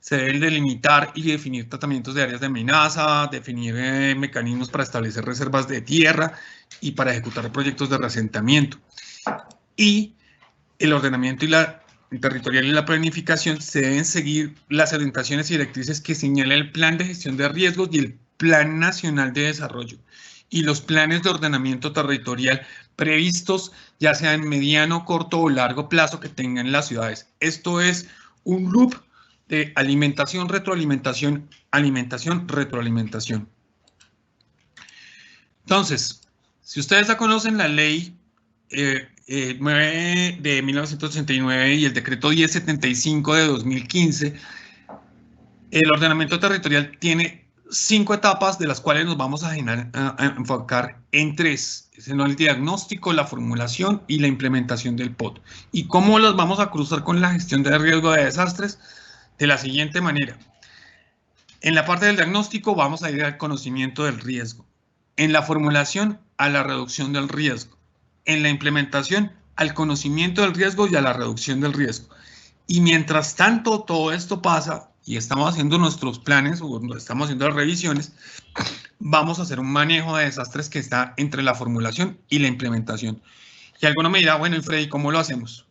Se deben delimitar y definir tratamientos de áreas de amenaza, definir mecanismos para establecer reservas de tierra y para ejecutar proyectos de reasentamiento. Y el ordenamiento y la territorial y la planificación se deben seguir las orientaciones y directrices que señala el Plan de Gestión de Riesgos y el Plan Nacional de Desarrollo y los planes de ordenamiento territorial previstos, ya sea en mediano, corto o largo plazo que tengan las ciudades. Esto es un loop de alimentación, retroalimentación, alimentación, retroalimentación. Entonces, si ustedes ya conocen la ley 9 de 1989 y el decreto 1075 de 2015, el ordenamiento territorial tiene 5 etapas, de las cuales nos vamos a enfocar en 3. Es el diagnóstico, la formulación y la implementación del POT. ¿Y cómo los vamos a cruzar con la gestión de riesgo de desastres? De la siguiente manera. En la parte del diagnóstico vamos a ir al conocimiento del riesgo. En la formulación, a la reducción del riesgo. En la implementación, al conocimiento del riesgo y a la reducción del riesgo. Y mientras tanto todo esto pasa y estamos haciendo nuestros planes o estamos haciendo las revisiones, vamos a hacer un manejo de desastres que está entre la formulación y la implementación. Y alguno me dirá, bueno, y Freddy, ¿cómo lo hacemos?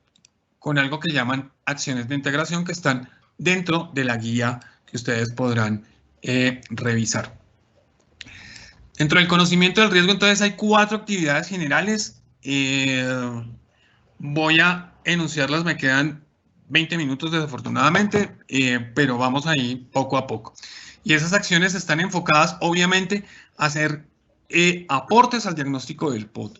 Con algo que llaman acciones de integración que están dentro de la guía que ustedes podrán revisar. Dentro del conocimiento del riesgo, entonces, hay 4 actividades generales. Voy a enunciarlas, me quedan 20 minutos desafortunadamente, pero vamos ahí poco a poco. Y esas acciones están enfocadas, obviamente, a hacer aportes al diagnóstico del POT.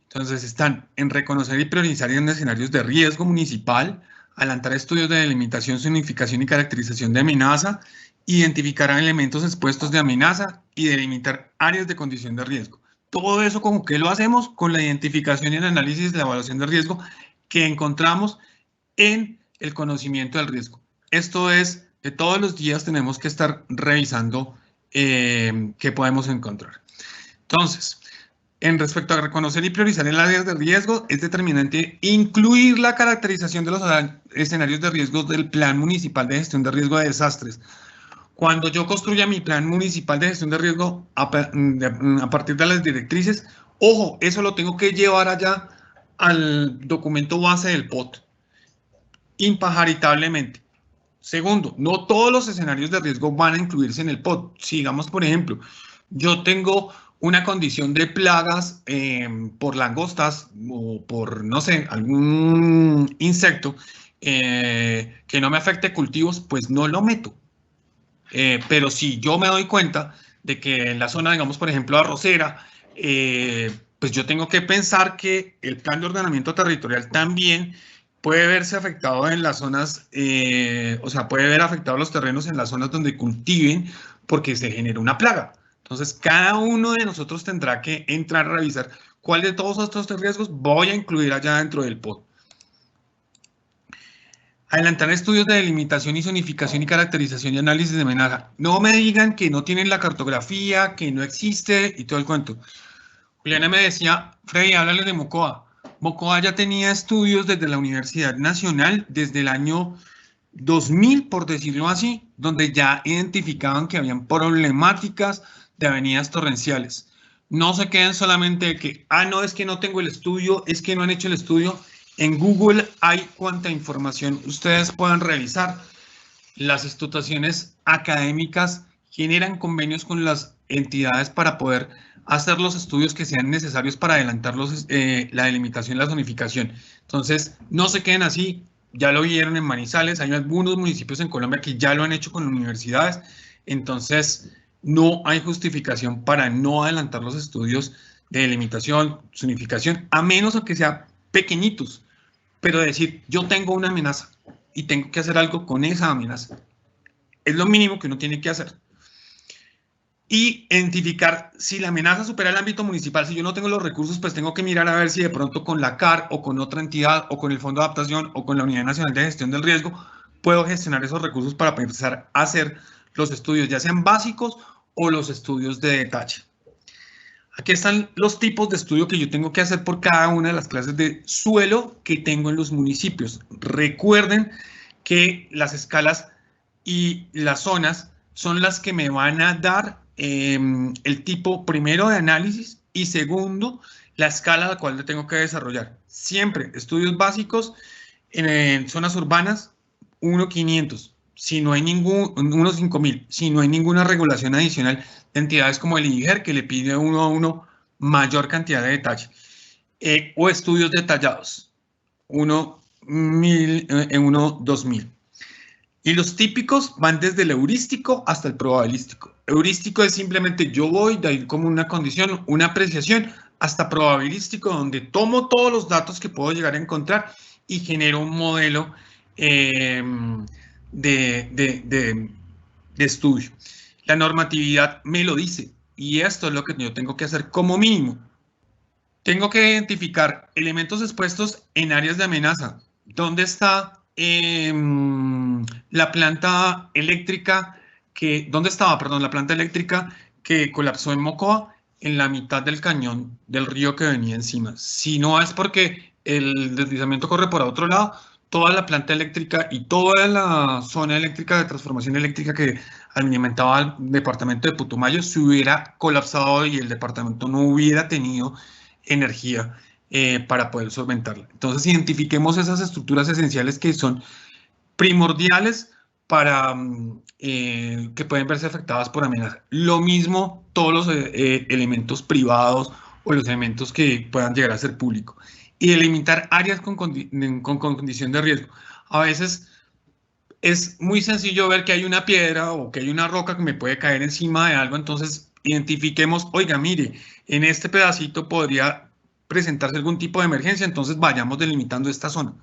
Entonces, están en reconocer y priorizar en escenarios de riesgo municipal, adelantar estudios de delimitación, zonificación y caracterización de amenaza, identificar elementos expuestos de amenaza y delimitar áreas de condición de riesgo. Todo eso, ¿con qué lo hacemos? Con la identificación y el análisis de la evaluación de riesgo que encontramos en el conocimiento del riesgo. Esto es que todos los días tenemos que estar revisando qué podemos encontrar. Entonces, en respecto a reconocer y priorizar el áreas de riesgo, es determinante incluir la caracterización de los escenarios de riesgo del Plan Municipal de Gestión de Riesgo de Desastres. Cuando yo construya mi Plan Municipal de Gestión de Riesgo a partir de las directrices, ojo, eso lo tengo que llevar allá al documento base del POT, impajaritablemente. Segundo, no todos los escenarios de riesgo van a incluirse en el POT. Si, digamos, por ejemplo, yo tengo una condición de plagas por langostas o por, no sé, algún insecto que no me afecte cultivos, pues no lo meto. Pero si yo me doy cuenta de que en la zona, digamos, por ejemplo, arrocera, pues yo tengo que pensar que el plan de ordenamiento territorial también puede verse afectado en las zonas, o sea, puede ver afectados los terrenos en las zonas donde cultiven porque se genera una plaga. Entonces, cada uno de nosotros tendrá que entrar a revisar cuál de todos estos riesgos voy a incluir allá dentro del POD. Adelantar estudios de delimitación y zonificación y caracterización y análisis de amenaza. No me digan que no tienen la cartografía, que no existe y todo el cuento. Juliana me decía, Freddy, háblale de Mocoa. Mocoa ya tenía estudios desde la Universidad Nacional desde el año 2000, por decirlo así, donde ya identificaban que habían problemáticas de avenidas torrenciales. No se queden solamente de que, no, es que no tengo el estudio, es que no han hecho el estudio. En Google hay cuanta información ustedes puedan revisar. Las instituciones académicas generan convenios con las entidades para poder hacer los estudios que sean necesarios para adelantar la delimitación y la zonificación. Entonces, no se queden así. Ya lo vieron en Manizales, hay algunos municipios en Colombia que ya lo han hecho con universidades. Entonces, no hay justificación para no adelantar los estudios de delimitación, zonificación, a menos que sean pequeñitos. Pero decir, yo tengo una amenaza y tengo que hacer algo con esa amenaza. Es lo mínimo que uno tiene que hacer. Y identificar si la amenaza supera el ámbito municipal. Si yo no tengo los recursos, pues tengo que mirar a ver si de pronto con la CAR o con otra entidad o con el Fondo de Adaptación o con la Unidad Nacional de Gestión del Riesgo puedo gestionar esos recursos para empezar a hacer los estudios, ya sean básicos o los estudios de detalle. Aquí están los tipos de estudio que yo tengo que hacer por cada una de las clases de suelo que tengo en los municipios. Recuerden que las escalas y las zonas son las que me van a dar el tipo primero de análisis y segundo, la escala a la cual le tengo que desarrollar. Siempre estudios básicos en zonas urbanas, 1.500. Si no hay 5.000, si no hay ninguna regulación adicional de entidades como el IDIGER que le pide uno a uno mayor cantidad de detalle, o estudios detallados, 2.000. Y los típicos van desde el heurístico hasta el probabilístico. Heurístico es simplemente yo voy de ahí como una condición, una apreciación, hasta probabilístico, donde tomo todos los datos que puedo llegar a encontrar y genero un modelo de estudio. La normatividad me lo dice y esto es lo que yo tengo que hacer como mínimo. Tengo que identificar elementos expuestos en áreas de amenaza. ¿Dónde está la planta eléctrica la planta eléctrica que colapsó en Mocoa? En la mitad del cañón del río que venía encima. Si no es porque el deslizamiento corre por otro lado, toda la planta eléctrica y toda la zona eléctrica de transformación eléctrica que alimentaba al departamento de Putumayo se hubiera colapsado y el departamento no hubiera tenido energía para poder solventarla. Entonces, identifiquemos esas estructuras esenciales que son primordiales para que pueden verse afectadas por amenaza. Lo mismo todos los elementos privados o los elementos que puedan llegar a ser públicos. Y delimitar áreas con condición de riesgo. A veces es muy sencillo ver que hay una piedra o que hay una roca que me puede caer encima de algo, entonces identifiquemos, oiga, mire, en este pedacito podría presentarse algún tipo de emergencia, entonces vayamos delimitando esta zona.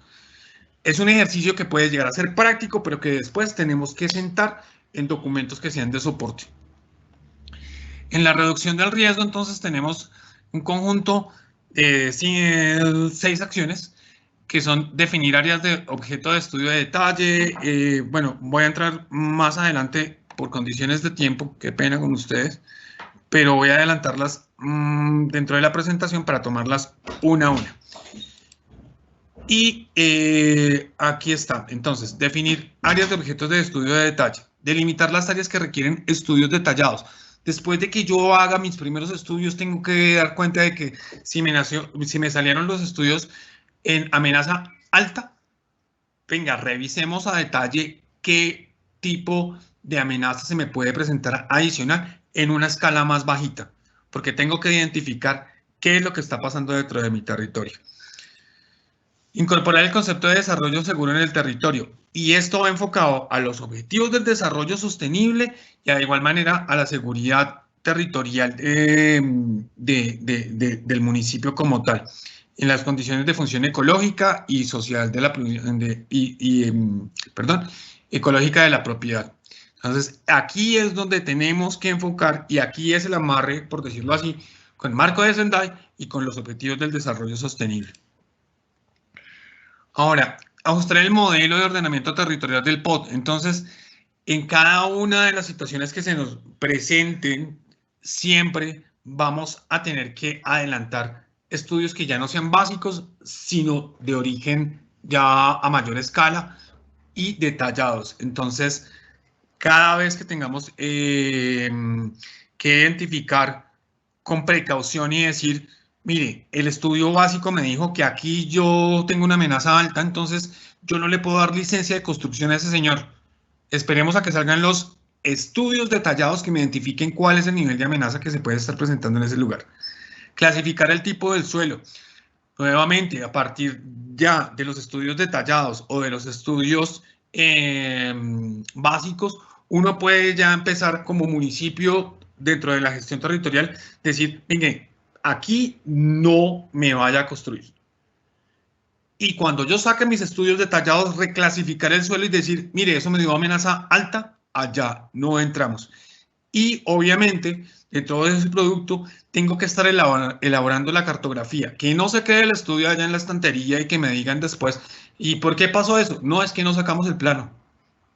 Es un ejercicio que puede llegar a ser práctico, pero que después tenemos que sentar en documentos que sean de soporte. En la reducción del riesgo, entonces, tenemos un conjunto de 6 acciones, que son definir áreas de objeto de estudio de detalle. Bueno, voy a entrar más adelante por condiciones de tiempo, qué pena con ustedes, pero voy a adelantarlas dentro de la presentación para tomarlas una a una. Y aquí está, entonces, definir áreas de objetos de estudio de detalle, delimitar las áreas que requieren estudios detallados. Después de que yo haga mis primeros estudios, tengo que dar cuenta de que si me salieron los estudios en amenaza alta, venga, revisemos a detalle qué tipo de amenaza se me puede presentar adicional en una escala más bajita, porque tengo que identificar qué es lo que está pasando dentro de mi territorio. Incorporar el concepto de desarrollo seguro en el territorio. Y esto va enfocado a los objetivos del desarrollo sostenible y de igual manera a la seguridad territorial del municipio como tal, en las condiciones de función ecológica y social de la ecológica de la propiedad. Entonces, aquí es donde tenemos que enfocar, y aquí es el amarre, por decirlo así, con el marco de Sendai y con los objetivos del desarrollo sostenible. Ahora, ajustar el modelo de ordenamiento territorial del POT. Entonces, en cada una de las situaciones que se nos presenten, siempre vamos a tener que adelantar estudios que ya no sean básicos, sino de origen ya a mayor escala y detallados. Entonces, cada vez que tengamos que identificar con precaución y decir, mire, el estudio básico me dijo que aquí yo tengo una amenaza alta, entonces yo no le puedo dar licencia de construcción a ese señor. Esperemos a que salgan los estudios detallados que me identifiquen cuál es el nivel de amenaza que se puede estar presentando en ese lugar. Clasificar el tipo del suelo. Nuevamente, a partir ya de los estudios detallados o de los estudios básicos, uno puede ya empezar como municipio dentro de la gestión territorial, decir, mire, aquí no me vaya a construir. Y cuando yo saque mis estudios detallados, reclasificar el suelo y decir, mire, eso me dio amenaza alta, allá no entramos. Y obviamente, de todo ese producto, tengo que estar elaborando la cartografía, que no se quede el estudio allá en la estantería y que me digan después, ¿y por qué pasó eso? No, es que no sacamos el plano.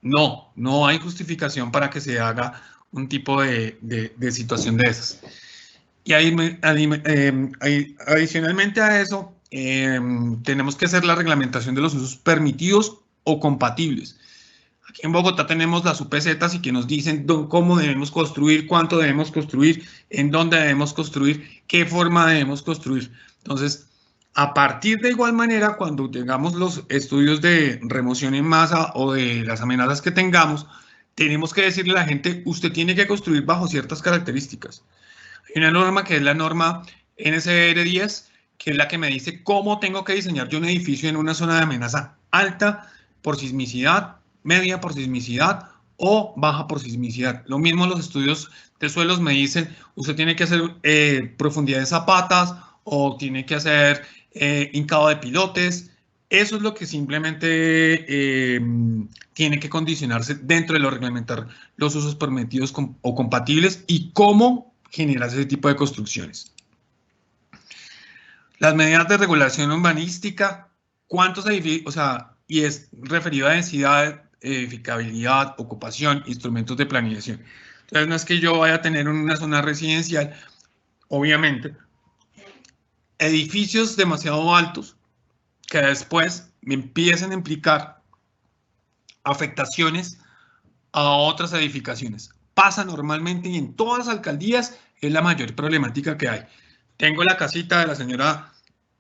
No, no hay justificación para que se haga un tipo de situación de esas. Y adicionalmente a eso, tenemos que hacer la reglamentación de los usos permitidos o compatibles. Aquí en Bogotá tenemos las UPZ y que nos dicen cómo debemos construir, cuánto debemos construir, en dónde debemos construir, qué forma debemos construir. Entonces, a partir de igual manera, cuando tengamos los estudios de remoción en masa o de las amenazas que tengamos, tenemos que decirle a la gente, usted tiene que construir bajo ciertas características. Hay una norma que es la norma NCR 10, que es la que me dice cómo tengo que diseñar yo un edificio en una zona de amenaza alta por sismicidad, media por sismicidad o baja por sismicidad. Lo mismo los estudios de suelos me dicen, usted tiene que hacer profundidad de zapatas o tiene que hacer hincado de pilotes. Eso es lo que simplemente tiene que condicionarse dentro de lo reglamentar los usos permitidos o compatibles y cómo generar ese tipo de construcciones. Las medidas de regulación urbanística, cuántos edificios, y es referido a densidad, edificabilidad, ocupación, instrumentos de planeación. Entonces, no es que yo vaya a tener una zona residencial, obviamente, edificios demasiado altos que después me empiecen a implicar afectaciones a otras edificaciones. Pasa normalmente y en todas las alcaldías es la mayor problemática que hay. Tengo la casita de la señora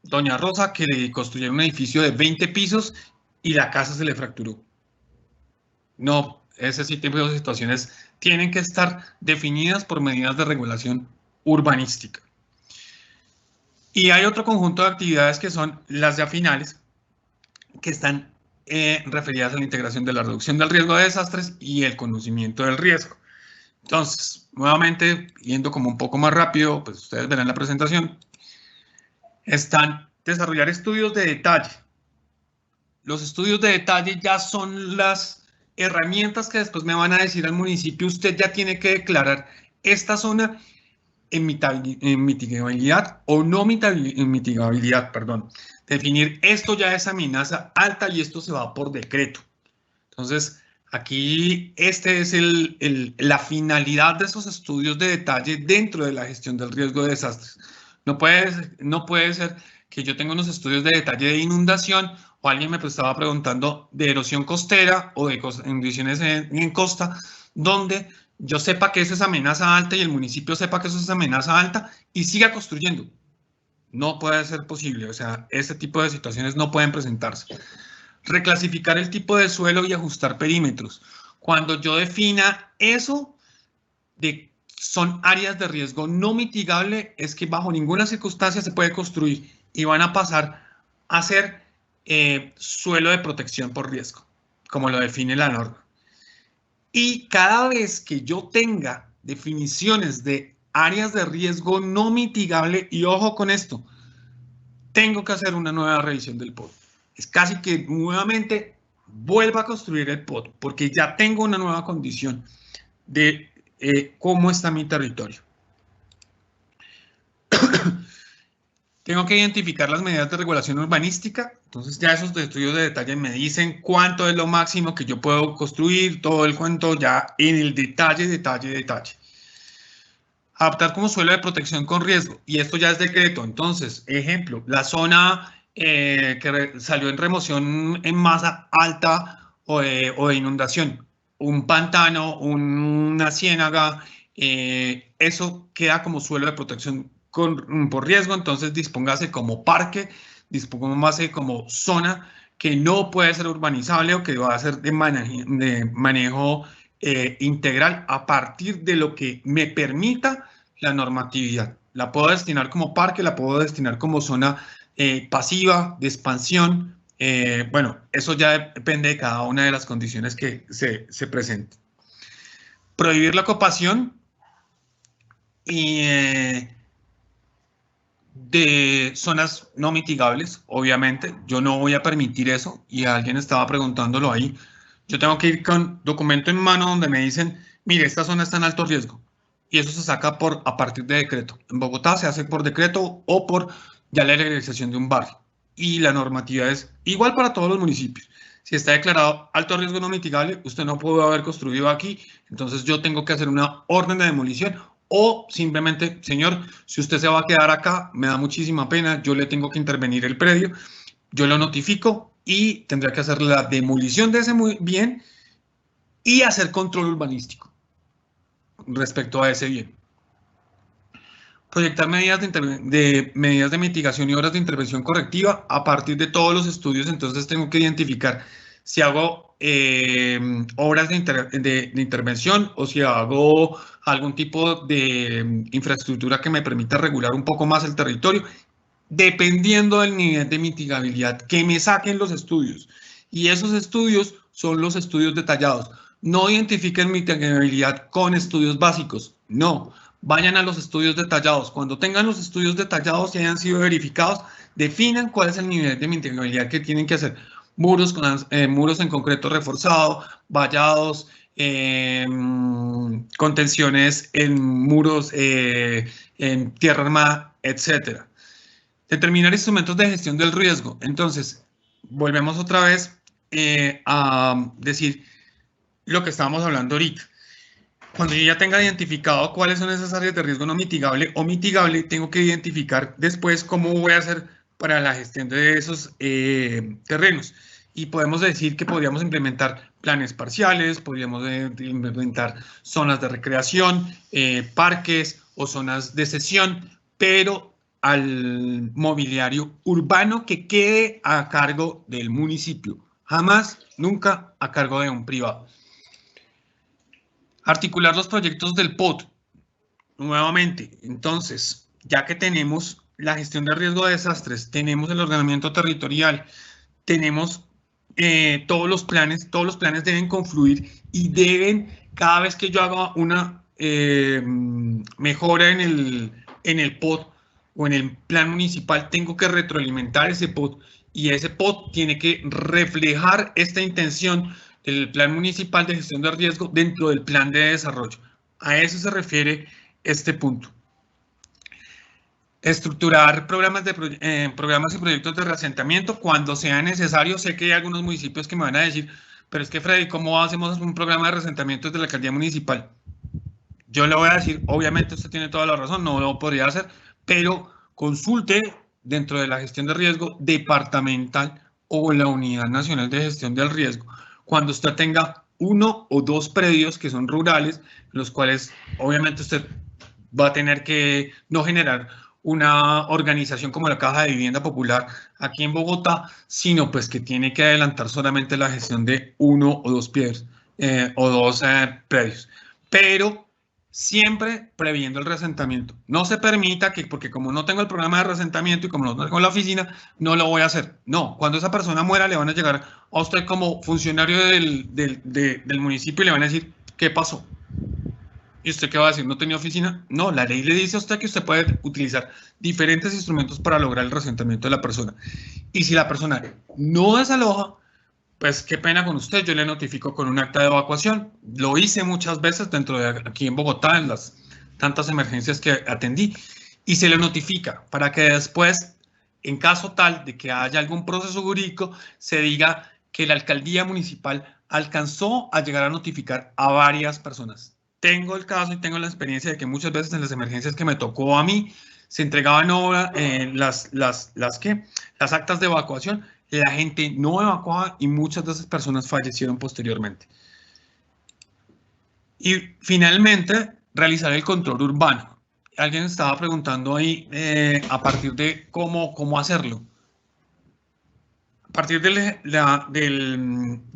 Doña Rosa que le construyeron un edificio de 20 pisos y la casa se le fracturó. No, ese tipo de situaciones tienen que estar definidas por medidas de regulación urbanística. Y hay otro conjunto de actividades que son las ya finales, que están referidas a la integración de la reducción del riesgo de desastres y el conocimiento del riesgo. Entonces, nuevamente, yendo como un poco más rápido, pues ustedes verán la presentación, están desarrollar estudios de detalle. Los estudios de detalle ya son las herramientas que después me van a decir al municipio, usted ya tiene que declarar esta zona en mitigabilidad o no en mitigabilidad, perdón. Definir esto ya es amenaza alta y esto se va por decreto. Entonces, aquí este es la finalidad de esos estudios de detalle dentro de la gestión del riesgo de desastres. No puede ser que yo tenga unos estudios de detalle de inundación o alguien me estaba preguntando de erosión costera o de condiciones en costa, donde yo sepa que eso es amenaza alta y el municipio sepa que eso es amenaza alta y siga construyendo. No puede ser posible, o sea, este tipo de situaciones no pueden presentarse. Reclasificar el tipo de suelo y ajustar perímetros. Cuando yo defina eso, son áreas de riesgo no mitigable, es que bajo ninguna circunstancia se puede construir y van a pasar a ser suelo de protección por riesgo, como lo define la norma. Y cada vez que yo tenga definiciones de áreas de riesgo no mitigable, y ojo con esto, tengo que hacer una nueva revisión del POT. Es casi que nuevamente vuelva a construir el POT, porque ya tengo una nueva condición de cómo está mi territorio. Tengo que identificar las medidas de regulación urbanística, entonces ya esos estudios de detalle me dicen cuánto es lo máximo que yo puedo construir, todo el cuento ya en el detalle. Adaptar como suelo de protección con riesgo, y esto ya es decreto. Entonces, ejemplo, la zona que salió en remoción en masa alta o de inundación, un pantano, una ciénaga, eso queda como suelo de protección por riesgo, entonces dispóngase como parque, dispóngase como zona que no puede ser urbanizable o que va a ser de manejo integral a partir de lo que me permita la normatividad. La puedo destinar como parque, la puedo destinar como zona pasiva, de expansión. Bueno, eso ya depende de cada una de las condiciones que se presenten. Prohibir la ocupación de zonas no mitigables, obviamente. Yo no voy a permitir eso, y alguien estaba preguntándolo ahí. Yo tengo que ir con documento en mano donde me dicen, mire, esta zona está en alto riesgo, y eso se saca a partir de decreto. En Bogotá se hace por decreto o por ya la legalización de un barrio, y la normatividad es igual para todos los municipios. Si está declarado alto riesgo no mitigable, usted no puede haber construido aquí, entonces yo tengo que hacer una orden de demolición. O simplemente, señor, si usted se va a quedar acá, me da muchísima pena, yo le tengo que intervenir el predio, yo lo notifico y tendrá que hacer la demolición de ese bien y hacer control urbanístico respecto a ese bien. Proyectar medidas de mitigación y obras de intervención correctiva a partir de todos los estudios. Entonces tengo que identificar si hago obras de intervención o si hago algún tipo de infraestructura que me permita regular un poco más el territorio, dependiendo del nivel de mitigabilidad que me saquen los estudios. Y esos estudios son los estudios detallados. No identifiquen mitigabilidad con estudios básicos, no. Vayan a los estudios detallados. Cuando tengan los estudios detallados y hayan sido verificados, definan cuál es el nivel de mitigabilidad que tienen que hacer. Muros en concreto reforzado, vallados, contenciones en muros, en tierra armada, etc. Determinar instrumentos de gestión del riesgo. Entonces, volvemos otra vez a decir lo que estábamos hablando ahorita. Cuando yo ya tenga identificado cuáles son esas áreas de riesgo no mitigable o mitigable, tengo que identificar después cómo voy a hacer para la gestión de esos terrenos. Y podemos decir que podríamos implementar planes parciales, podríamos implementar zonas de recreación, parques o zonas de cesión, pero al mobiliario urbano que quede a cargo del municipio, jamás, nunca a cargo de un privado. Articular los proyectos del POT. Nuevamente, entonces, ya que tenemos la gestión de riesgo de desastres, tenemos el ordenamiento territorial, tenemos todos los planes deben confluir y deben, cada vez que yo haga una mejora en el POT o en el plan municipal, tengo que retroalimentar ese POT, y ese POT tiene que reflejar esta intención del plan municipal de gestión de riesgo dentro del plan de desarrollo. A eso se refiere este punto. Estructurar programas y proyectos de reasentamiento cuando sea necesario. Sé que hay algunos municipios que me van a decir, pero es que Freddy, ¿cómo hacemos un programa de reasentamiento desde la alcaldía municipal? Yo le voy a decir, obviamente usted tiene toda la razón, no lo podría hacer, pero consulte dentro de la gestión de riesgo departamental o la Unidad Nacional de Gestión del Riesgo. Cuando usted tenga 1 o 2 predios que son rurales, los cuales obviamente usted va a tener que no generar una organización como la Caja de Vivienda Popular aquí en Bogotá, sino pues que tiene que adelantar solamente la gestión de 1 o 2 predios, pero siempre previendo el reasentamiento. No se permita que, porque como no tengo el programa de reasentamiento y como no tengo la oficina, no lo voy a hacer. No, cuando esa persona muera le van a llegar a usted como funcionario del municipio y le van a decir, ¿qué pasó? ¿Y usted qué va a decir? ¿No tenía oficina? No, la ley le dice a usted que usted puede utilizar diferentes instrumentos para lograr el reasentamiento de la persona. Y si la persona no desaloja, pues qué pena con usted, yo le notifico con un acta de evacuación. Lo hice muchas veces dentro de aquí en Bogotá, en las tantas emergencias que atendí, y se le notifica para que después, en caso tal de que haya algún proceso jurídico, se diga que la alcaldía municipal alcanzó a llegar a notificar a varias personas. Tengo el caso y tengo la experiencia de que muchas veces en las emergencias que me tocó a mí, se entregaban las actas de evacuación, la gente no evacuaba y muchas de esas personas fallecieron posteriormente. Y finalmente, realizar el control urbano. Alguien estaba preguntando ahí a partir de cómo hacerlo. A partir de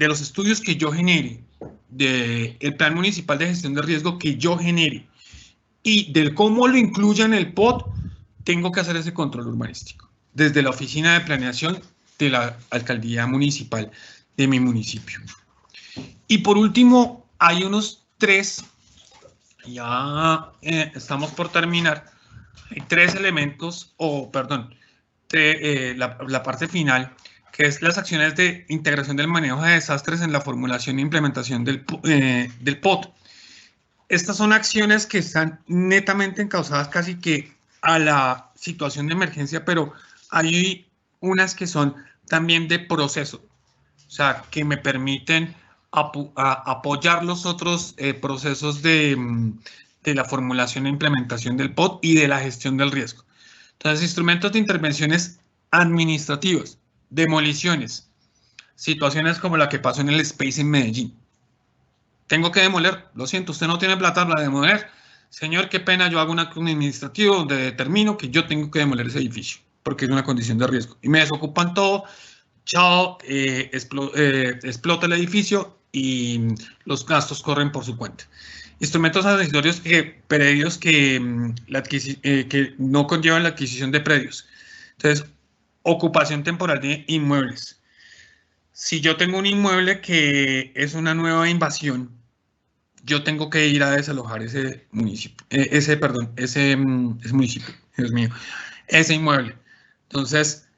los estudios que yo genere, del plan municipal de gestión de riesgo que yo genere y del cómo lo incluya en el POT, tengo que hacer ese control urbanístico desde la oficina de planeación de la alcaldía municipal de mi municipio. Y por último, hay unos 3, ya estamos por terminar, hay 3 elementos, la parte final, que es las acciones de integración del manejo de desastres en la formulación e implementación del POT. Estas son acciones que están netamente encausadas casi que a la situación de emergencia, pero hay unas que son también de proceso, o sea, que me permiten apoyar los otros procesos de la formulación e implementación del POT y de la gestión del riesgo. Entonces, instrumentos de intervenciones administrativas, demoliciones, situaciones como la que pasó en el Space en Medellín. Tengo que demoler, lo siento, usted no tiene plata para demoler. Señor, qué pena, yo hago un acto administrativo donde determino que yo tengo que demoler ese edificio, porque es una condición de riesgo. Y me desocupan todo, chao, explota el edificio y los gastos corren por su cuenta. Instrumentos accesorios predios que no conllevan la adquisición de predios. Entonces, ocupación temporal de inmuebles. Si yo tengo un inmueble que es una nueva invasión, yo tengo que ir a desalojar ese municipio, ese municipio, Dios mío, ese inmueble. Entonces,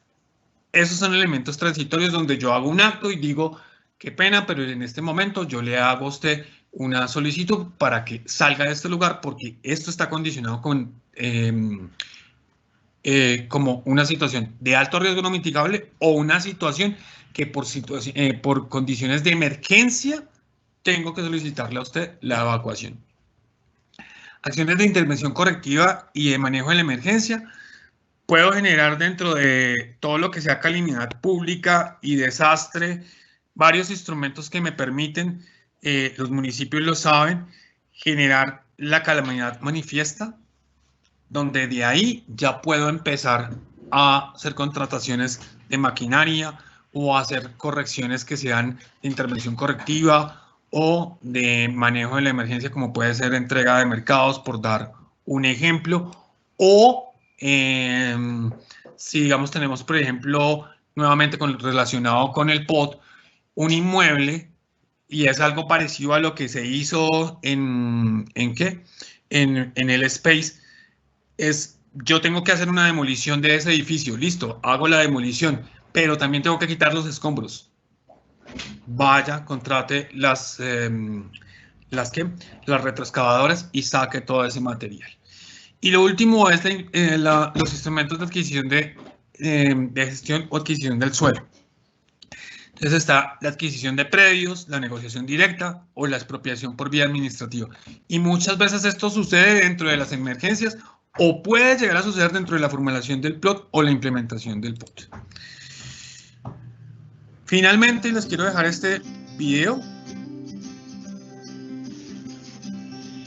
esos son elementos transitorios donde yo hago un acto y digo, qué pena, pero en este momento yo le hago a usted una solicitud para que salga de este lugar porque esto está condicionado con como una situación de alto riesgo no mitigable o una situación que por condiciones de emergencia tengo que solicitarle a usted la evacuación. Acciones de intervención correctiva y de manejo de la emergencia. Puedo generar dentro de todo lo que sea calamidad pública y desastre varios instrumentos que me permiten, los municipios lo saben, generar la calamidad manifiesta, donde de ahí ya puedo empezar a hacer contrataciones de maquinaria o hacer correcciones que sean de intervención correctiva o de manejo de la emergencia, como puede ser entrega de mercados, por dar un ejemplo, o si digamos tenemos, por ejemplo, nuevamente relacionado con el POT, un inmueble, y es algo parecido a lo que se hizo en el Space, es yo tengo que hacer una demolición de ese edificio, listo, hago la demolición, pero también tengo que quitar los escombros. Vaya, contrate las retroexcavadoras y saque todo ese material. Y lo último es los instrumentos de adquisición de gestión o adquisición del suelo. Entonces está la adquisición de predios, la negociación directa o la expropiación por vía administrativa. Y muchas veces esto sucede dentro de las emergencias o puede llegar a suceder dentro de la formulación del POT o la implementación del POT. Finalmente, les quiero dejar este video.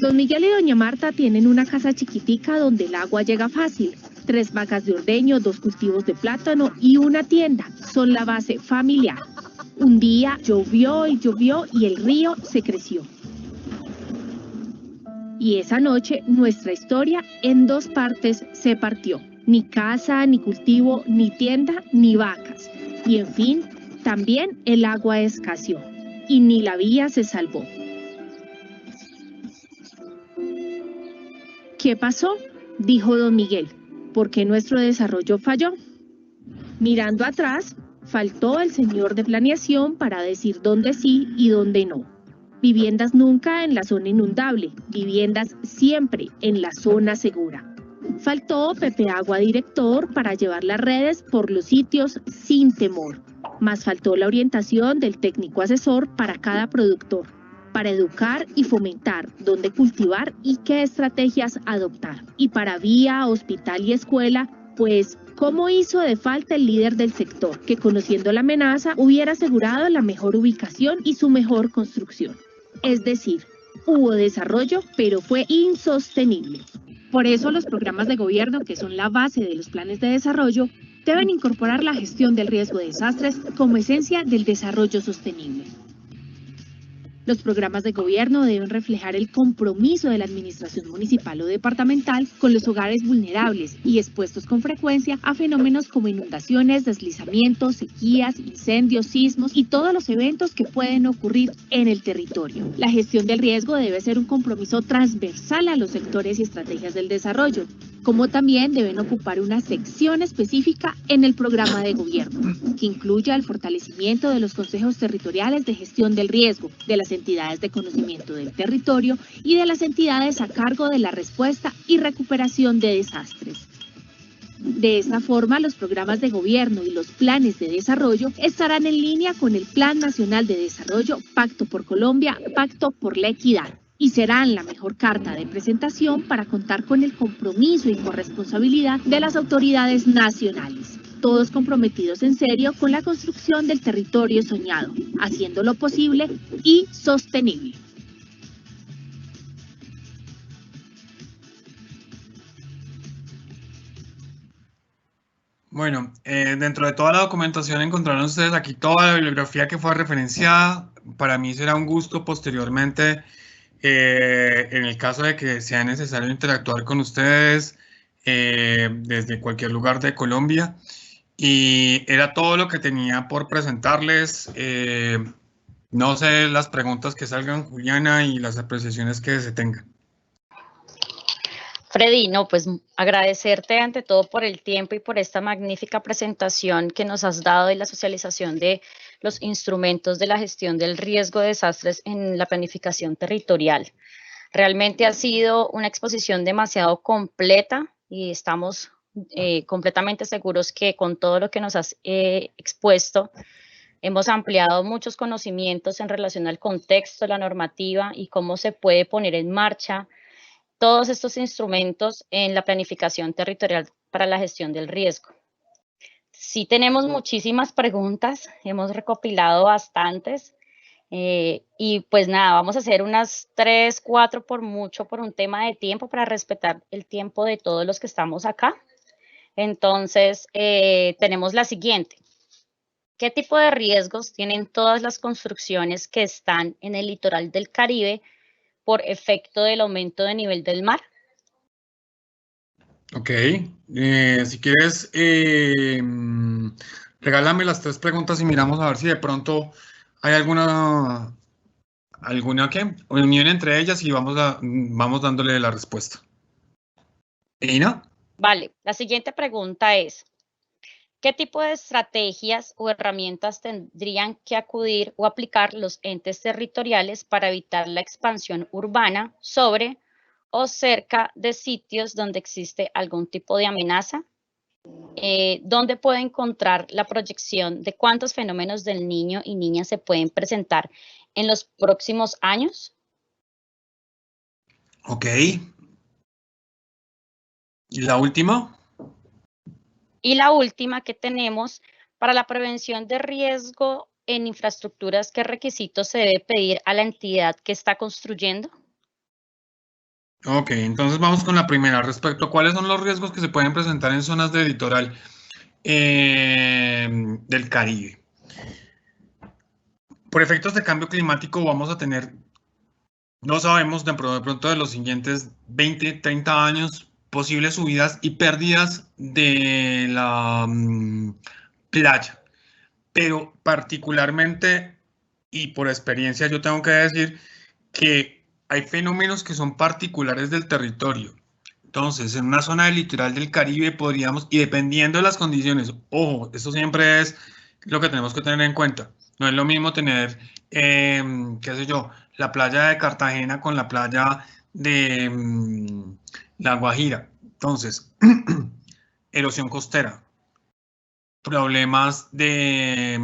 Don Miguel y doña Marta tienen una casa chiquitica donde el agua llega fácil. 3 vacas de ordeño, 2 cultivos de plátano y una tienda. Son la base familiar. Un día llovió y llovió y el río se creció. Y esa noche nuestra historia en 2 partes se partió. Ni casa, ni cultivo, ni tienda, ni vacas. Y en fin, también el agua escaseó. Y ni la vía se salvó. ¿Qué pasó?, dijo don Miguel. ¿Por qué nuestro desarrollo falló? Mirando atrás, faltó el señor de planeación para decir dónde sí y dónde no. Viviendas nunca en la zona inundable, viviendas siempre en la zona segura. Faltó Pepe Agua director para llevar las redes por los sitios sin temor. Más faltó la orientación del técnico asesor para cada productor, para educar y fomentar dónde cultivar y qué estrategias adoptar. Y para vía, hospital y escuela, pues, ¿cómo hizo de falta el líder del sector, que conociendo la amenaza hubiera asegurado la mejor ubicación y su mejor construcción? Es decir, hubo desarrollo, pero fue insostenible. Por eso los programas de gobierno, que son la base de los planes de desarrollo, deben incorporar la gestión del riesgo de desastres como esencia del desarrollo sostenible. Los programas de gobierno deben reflejar el compromiso de la administración municipal o departamental con los hogares vulnerables y expuestos con frecuencia a fenómenos como inundaciones, deslizamientos, sequías, incendios, sismos y todos los eventos que pueden ocurrir en el territorio. La gestión del riesgo debe ser un compromiso transversal a los sectores y estrategias del desarrollo, como también deben ocupar una sección específica en el programa de gobierno, que incluya el fortalecimiento de los consejos territoriales de gestión del riesgo, de las entidades de conocimiento del territorio y de las entidades a cargo de la respuesta y recuperación de desastres. De esta forma, los programas de gobierno y los planes de desarrollo estarán en línea con el Plan Nacional de Desarrollo, Pacto por Colombia, Pacto por la Equidad, y serán la mejor carta de presentación para contar con el compromiso y corresponsabilidad de las autoridades nacionales, todos comprometidos en serio con la construcción del territorio soñado, haciéndolo posible y sostenible. Bueno, dentro de toda la documentación encontraron ustedes aquí toda la bibliografía que fue referenciada. Para mí será un gusto posteriormente, en el caso de que sea necesario interactuar con ustedes desde cualquier lugar de Colombia. Y era todo lo que tenía por presentarles. No sé las preguntas que salgan, Juliana, y las apreciaciones que se tengan. Freddy, no, pues agradecerte ante todo por el tiempo y por esta magnífica presentación que nos has dado y la socialización de los instrumentos de la gestión del riesgo de desastres en la planificación territorial. Realmente ha sido una exposición demasiado completa y estamos completamente seguros que con todo lo que nos has expuesto hemos ampliado muchos conocimientos en relación al contexto, la normativa y cómo se puede poner en marcha todos estos instrumentos en la planificación territorial para la gestión del riesgo. Sí tenemos muchísimas preguntas, hemos recopilado bastantes y pues nada, vamos a hacer unas 3, 4 por mucho por un tema de tiempo para respetar el tiempo de todos los que estamos acá. Entonces, tenemos la siguiente. ¿Qué tipo de riesgos tienen todas las construcciones que están en el litoral del Caribe por efecto del aumento de nivel del mar? Ok, si quieres, regálame las 3 preguntas y miramos a ver si de pronto hay alguna unión entre ellas y vamos dándole la respuesta. ¿Ina? Vale, la siguiente pregunta es, ¿qué tipo de estrategias o herramientas tendrían que acudir o aplicar los entes territoriales para evitar la expansión urbana sobre o cerca de sitios donde existe algún tipo de amenaza? ¿Dónde puede encontrar la proyección de cuántos fenómenos del niño y niña se pueden presentar en los próximos años? Ok. ¿Y la última? Y la última que tenemos, para la prevención de riesgo en infraestructuras, ¿qué requisitos se debe pedir a la entidad que está construyendo? Ok, entonces vamos con la primera. Respecto a cuáles son los riesgos que se pueden presentar en zonas de litoral del Caribe. Por efectos de cambio climático vamos a tener, no sabemos de pronto de los siguientes 20, 30 años, posibles subidas y pérdidas de la playa. Pero particularmente, y por experiencia yo tengo que decir que hay fenómenos que son particulares del territorio. Entonces, en una zona del litoral del Caribe podríamos, y dependiendo de las condiciones, ojo, esto siempre es lo que tenemos que tener en cuenta. No es lo mismo tener, qué sé yo, la playa de Cartagena con la playa de La Guajira. Entonces, erosión costera, problemas de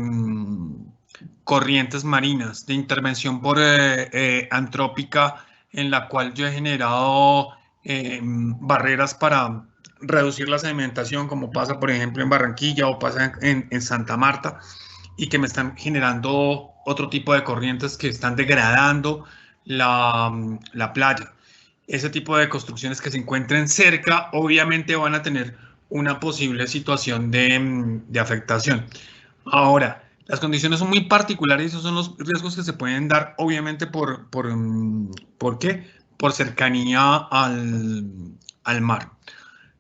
corrientes marinas, de intervención por antrópica, en la cual yo he generado barreras para reducir la sedimentación, como pasa, por ejemplo, en Barranquilla o pasa en Santa Marta, y que me están generando otro tipo de corrientes que están degradando la playa. Ese tipo de construcciones que se encuentren cerca, obviamente van a tener una posible situación de afectación. Ahora, las condiciones son muy particulares y esos son los riesgos que se pueden dar, obviamente, ¿por qué? Por cercanía al mar.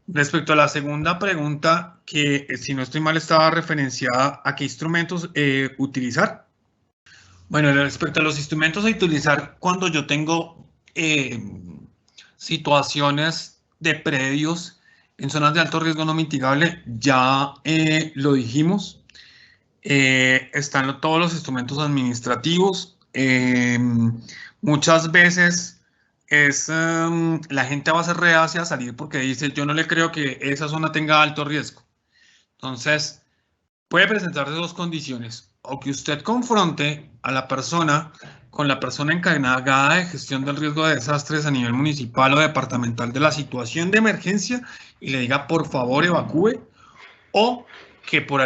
Respecto a la segunda pregunta, que si no estoy mal estaba referenciada a qué instrumentos utilizar. Bueno, respecto a los instrumentos a utilizar cuando yo tengo situaciones de predios en zonas de alto riesgo no mitigable, ya lo dijimos. Están todos los instrumentos administrativos. Muchas veces la gente va a ser reacia a salir porque dice, yo no le creo que esa zona tenga alto riesgo. Entonces, puede presentarse dos condiciones: o que usted confronte a la persona con la persona encargada de gestión del riesgo de desastres a nivel municipal o departamental de la situación de emergencia y le diga, por favor, evacúe, o que por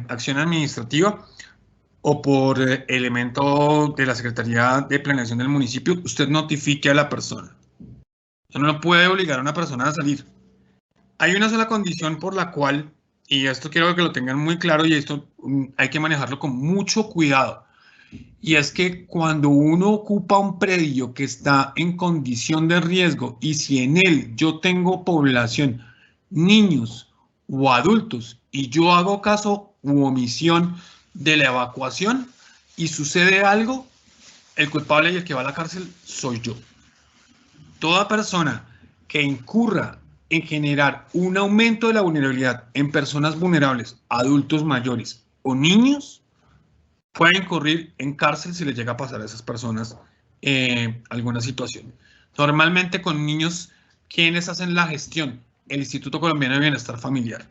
acción administrativa o por elemento de la Secretaría de Planeación del municipio, usted notifique a la persona. Usted no puede obligar a una persona a salir. Hay una sola condición por la cual, y esto quiero que lo tengan muy claro, y esto hay que manejarlo con mucho cuidado, y es que cuando uno ocupa un predio que está en condición de riesgo y si en él yo tengo población, niños o adultos, y yo hago caso u omisión de la evacuación y sucede algo, el culpable y el que va a la cárcel soy yo. Toda persona que incurra en generar un aumento de la vulnerabilidad en personas vulnerables, adultos mayores o niños, puede incurrir en cárcel si le llega a pasar a esas personas alguna situación. Normalmente con niños, ¿quiénes hacen la gestión? El Instituto Colombiano de Bienestar Familiar.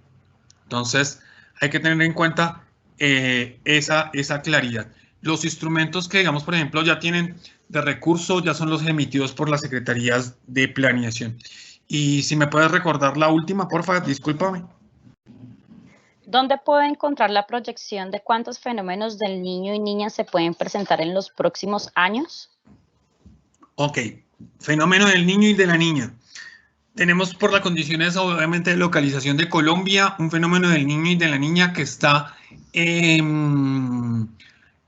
Entonces, hay que tener en cuenta esa claridad. Los instrumentos que, digamos, por ejemplo, ya tienen de recurso, ya son los emitidos por las secretarías de planeación. Y si me puedes recordar la última, por favor, discúlpame. ¿Dónde puedo encontrar la proyección de cuántos fenómenos del niño y niña se pueden presentar en los próximos años? Ok, fenómeno del niño y de la niña. Tenemos, por las condiciones obviamente de localización de Colombia, un fenómeno del niño y de la niña que está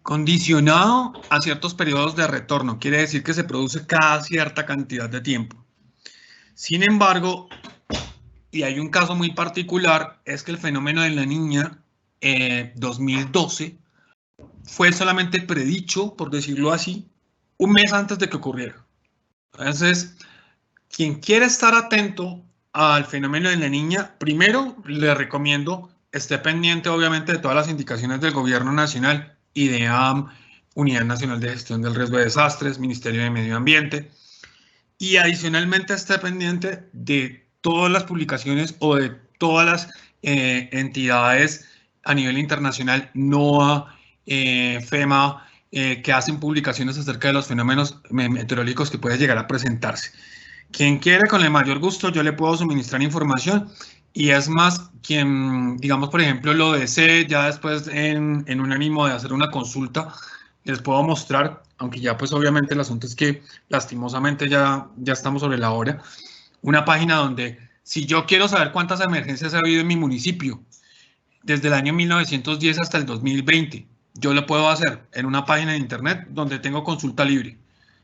condicionado a ciertos periodos de retorno. Quiere decir que se produce cada cierta cantidad de tiempo. Sin embargo, y hay un caso muy particular, es que el fenómeno de la niña 2012 fue solamente predicho, por decirlo así, un mes antes de que ocurriera. Entonces, quien quiera estar atento al fenómeno de la niña, primero le recomiendo esté pendiente obviamente de todas las indicaciones del Gobierno Nacional, IDEAM, Unidad Nacional de Gestión del Riesgo de Desastres, Ministerio de Medio Ambiente, y adicionalmente esté pendiente de todas las publicaciones o de todas las entidades a nivel internacional, NOAA, FEMA, que hacen publicaciones acerca de los fenómenos meteorológicos que pueden llegar a presentarse. Quien quiere, con el mayor gusto, yo le puedo suministrar información, y es más, quien, digamos, por ejemplo, lo desee, ya después en un ánimo de hacer una consulta, les puedo mostrar, aunque ya pues obviamente el asunto es que lastimosamente ya estamos sobre la hora, una página donde si yo quiero saber cuántas emergencias ha habido en mi municipio desde el año 1910 hasta el 2020, yo lo puedo hacer en una página de internet donde tengo consulta libre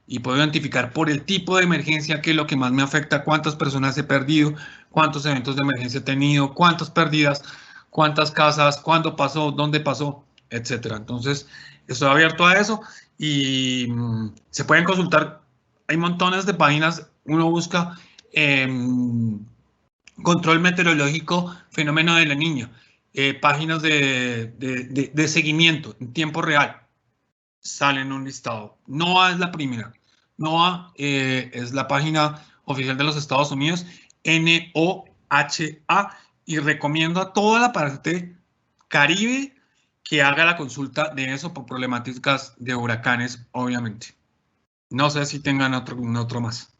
y puedo identificar por el tipo de emergencia qué es lo que más me afecta, cuántas personas he perdido, cuántos eventos de emergencia he tenido, cuántas pérdidas, cuántas casas, cuándo pasó, dónde pasó, etcétera. Entonces, estoy abierto a eso y se pueden consultar. Hay montones de páginas. Uno busca control meteorológico, fenómeno de La Niña, páginas de seguimiento en tiempo real, salen un listado. NOAA es la primera. NOAA es la página oficial de los Estados Unidos, NOHA, y recomiendo a toda la parte Caribe que haga la consulta de eso por problemáticas de huracanes, obviamente. No sé si tengan otro más.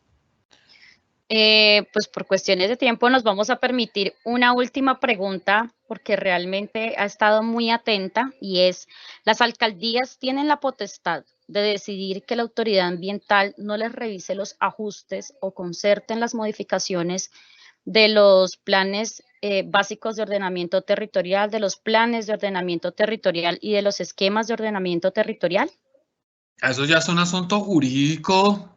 Pues por cuestiones de tiempo nos vamos a permitir una última pregunta porque realmente ha estado muy atenta y es, ¿las alcaldías tienen la potestad de decidir que la autoridad ambiental no les revise los ajustes o concerten las modificaciones de los planes básicos de ordenamiento territorial, de los planes de ordenamiento territorial y de los esquemas de ordenamiento territorial? Eso ya es un asunto jurídico,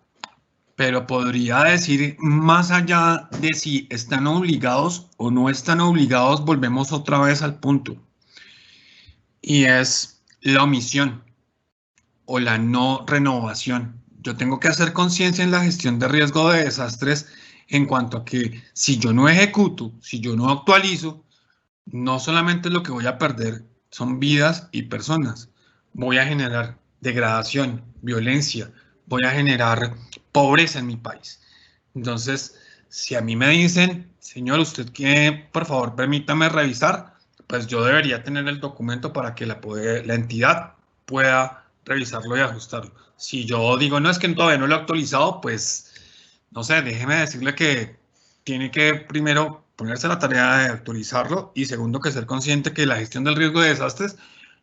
pero podría decir, más allá de si están obligados o no están obligados, volvemos otra vez al punto. Y es la omisión o la no renovación. Yo tengo que hacer conciencia en la gestión de riesgo de desastres en cuanto a que si yo no ejecuto, si yo no actualizo, no solamente lo que voy a perder son vidas y personas. Voy a generar degradación, violencia, voy a generar pobreza en mi país. Entonces, si a mí me dicen, señor, usted que por favor permítame revisar, pues yo debería tener el documento para que la entidad pueda revisarlo y ajustarlo. Si yo digo, no, es que todavía no lo he actualizado, pues, no sé, déjeme decirle que tiene que primero ponerse a la tarea de actualizarlo y segundo que ser consciente que la gestión del riesgo de desastres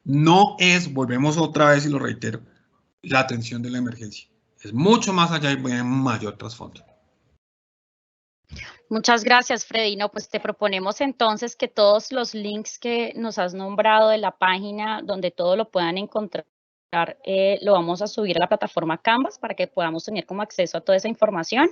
no es, volvemos otra vez y lo reitero, la atención de la emergencia. Es mucho más allá y en mayor trasfondo. Muchas gracias, Freddy. No, pues te proponemos entonces que todos los links que nos has nombrado de la página donde todo lo puedan encontrar, lo vamos a subir a la plataforma Canvas para que podamos tener como acceso a toda esa información.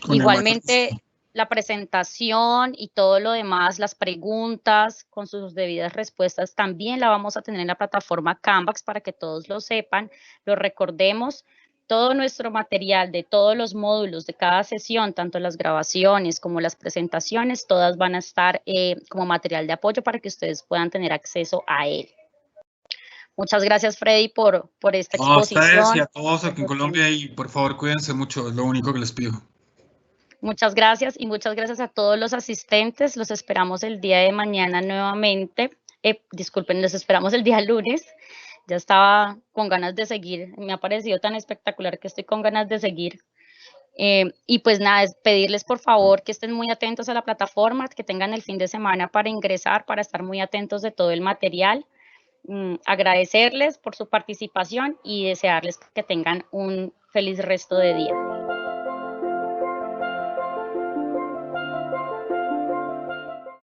Igualmente, la presentación y todo lo demás, las preguntas con sus debidas respuestas, también la vamos a tener en la plataforma Canvas para que todos lo sepan, lo recordemos. Todo nuestro material de todos los módulos de cada sesión, tanto las grabaciones como las presentaciones, todas van a estar como material de apoyo para que ustedes puedan tener acceso a él. Muchas gracias, Freddy, por esta exposición. A ustedes y a todos aquí en Colombia y por favor cuídense mucho, es lo único que les pido. Muchas gracias y muchas gracias a todos los asistentes. Los esperamos el día de mañana nuevamente. Disculpen, los esperamos el día lunes. Ya estaba con ganas de seguir. Me ha parecido tan espectacular que estoy con ganas de seguir. Y pues nada, es pedirles por favor que estén muy atentos a la plataforma, que tengan el fin de semana para ingresar, para estar muy atentos de todo el material. Agradecerles por su participación y desearles que tengan un feliz resto de día.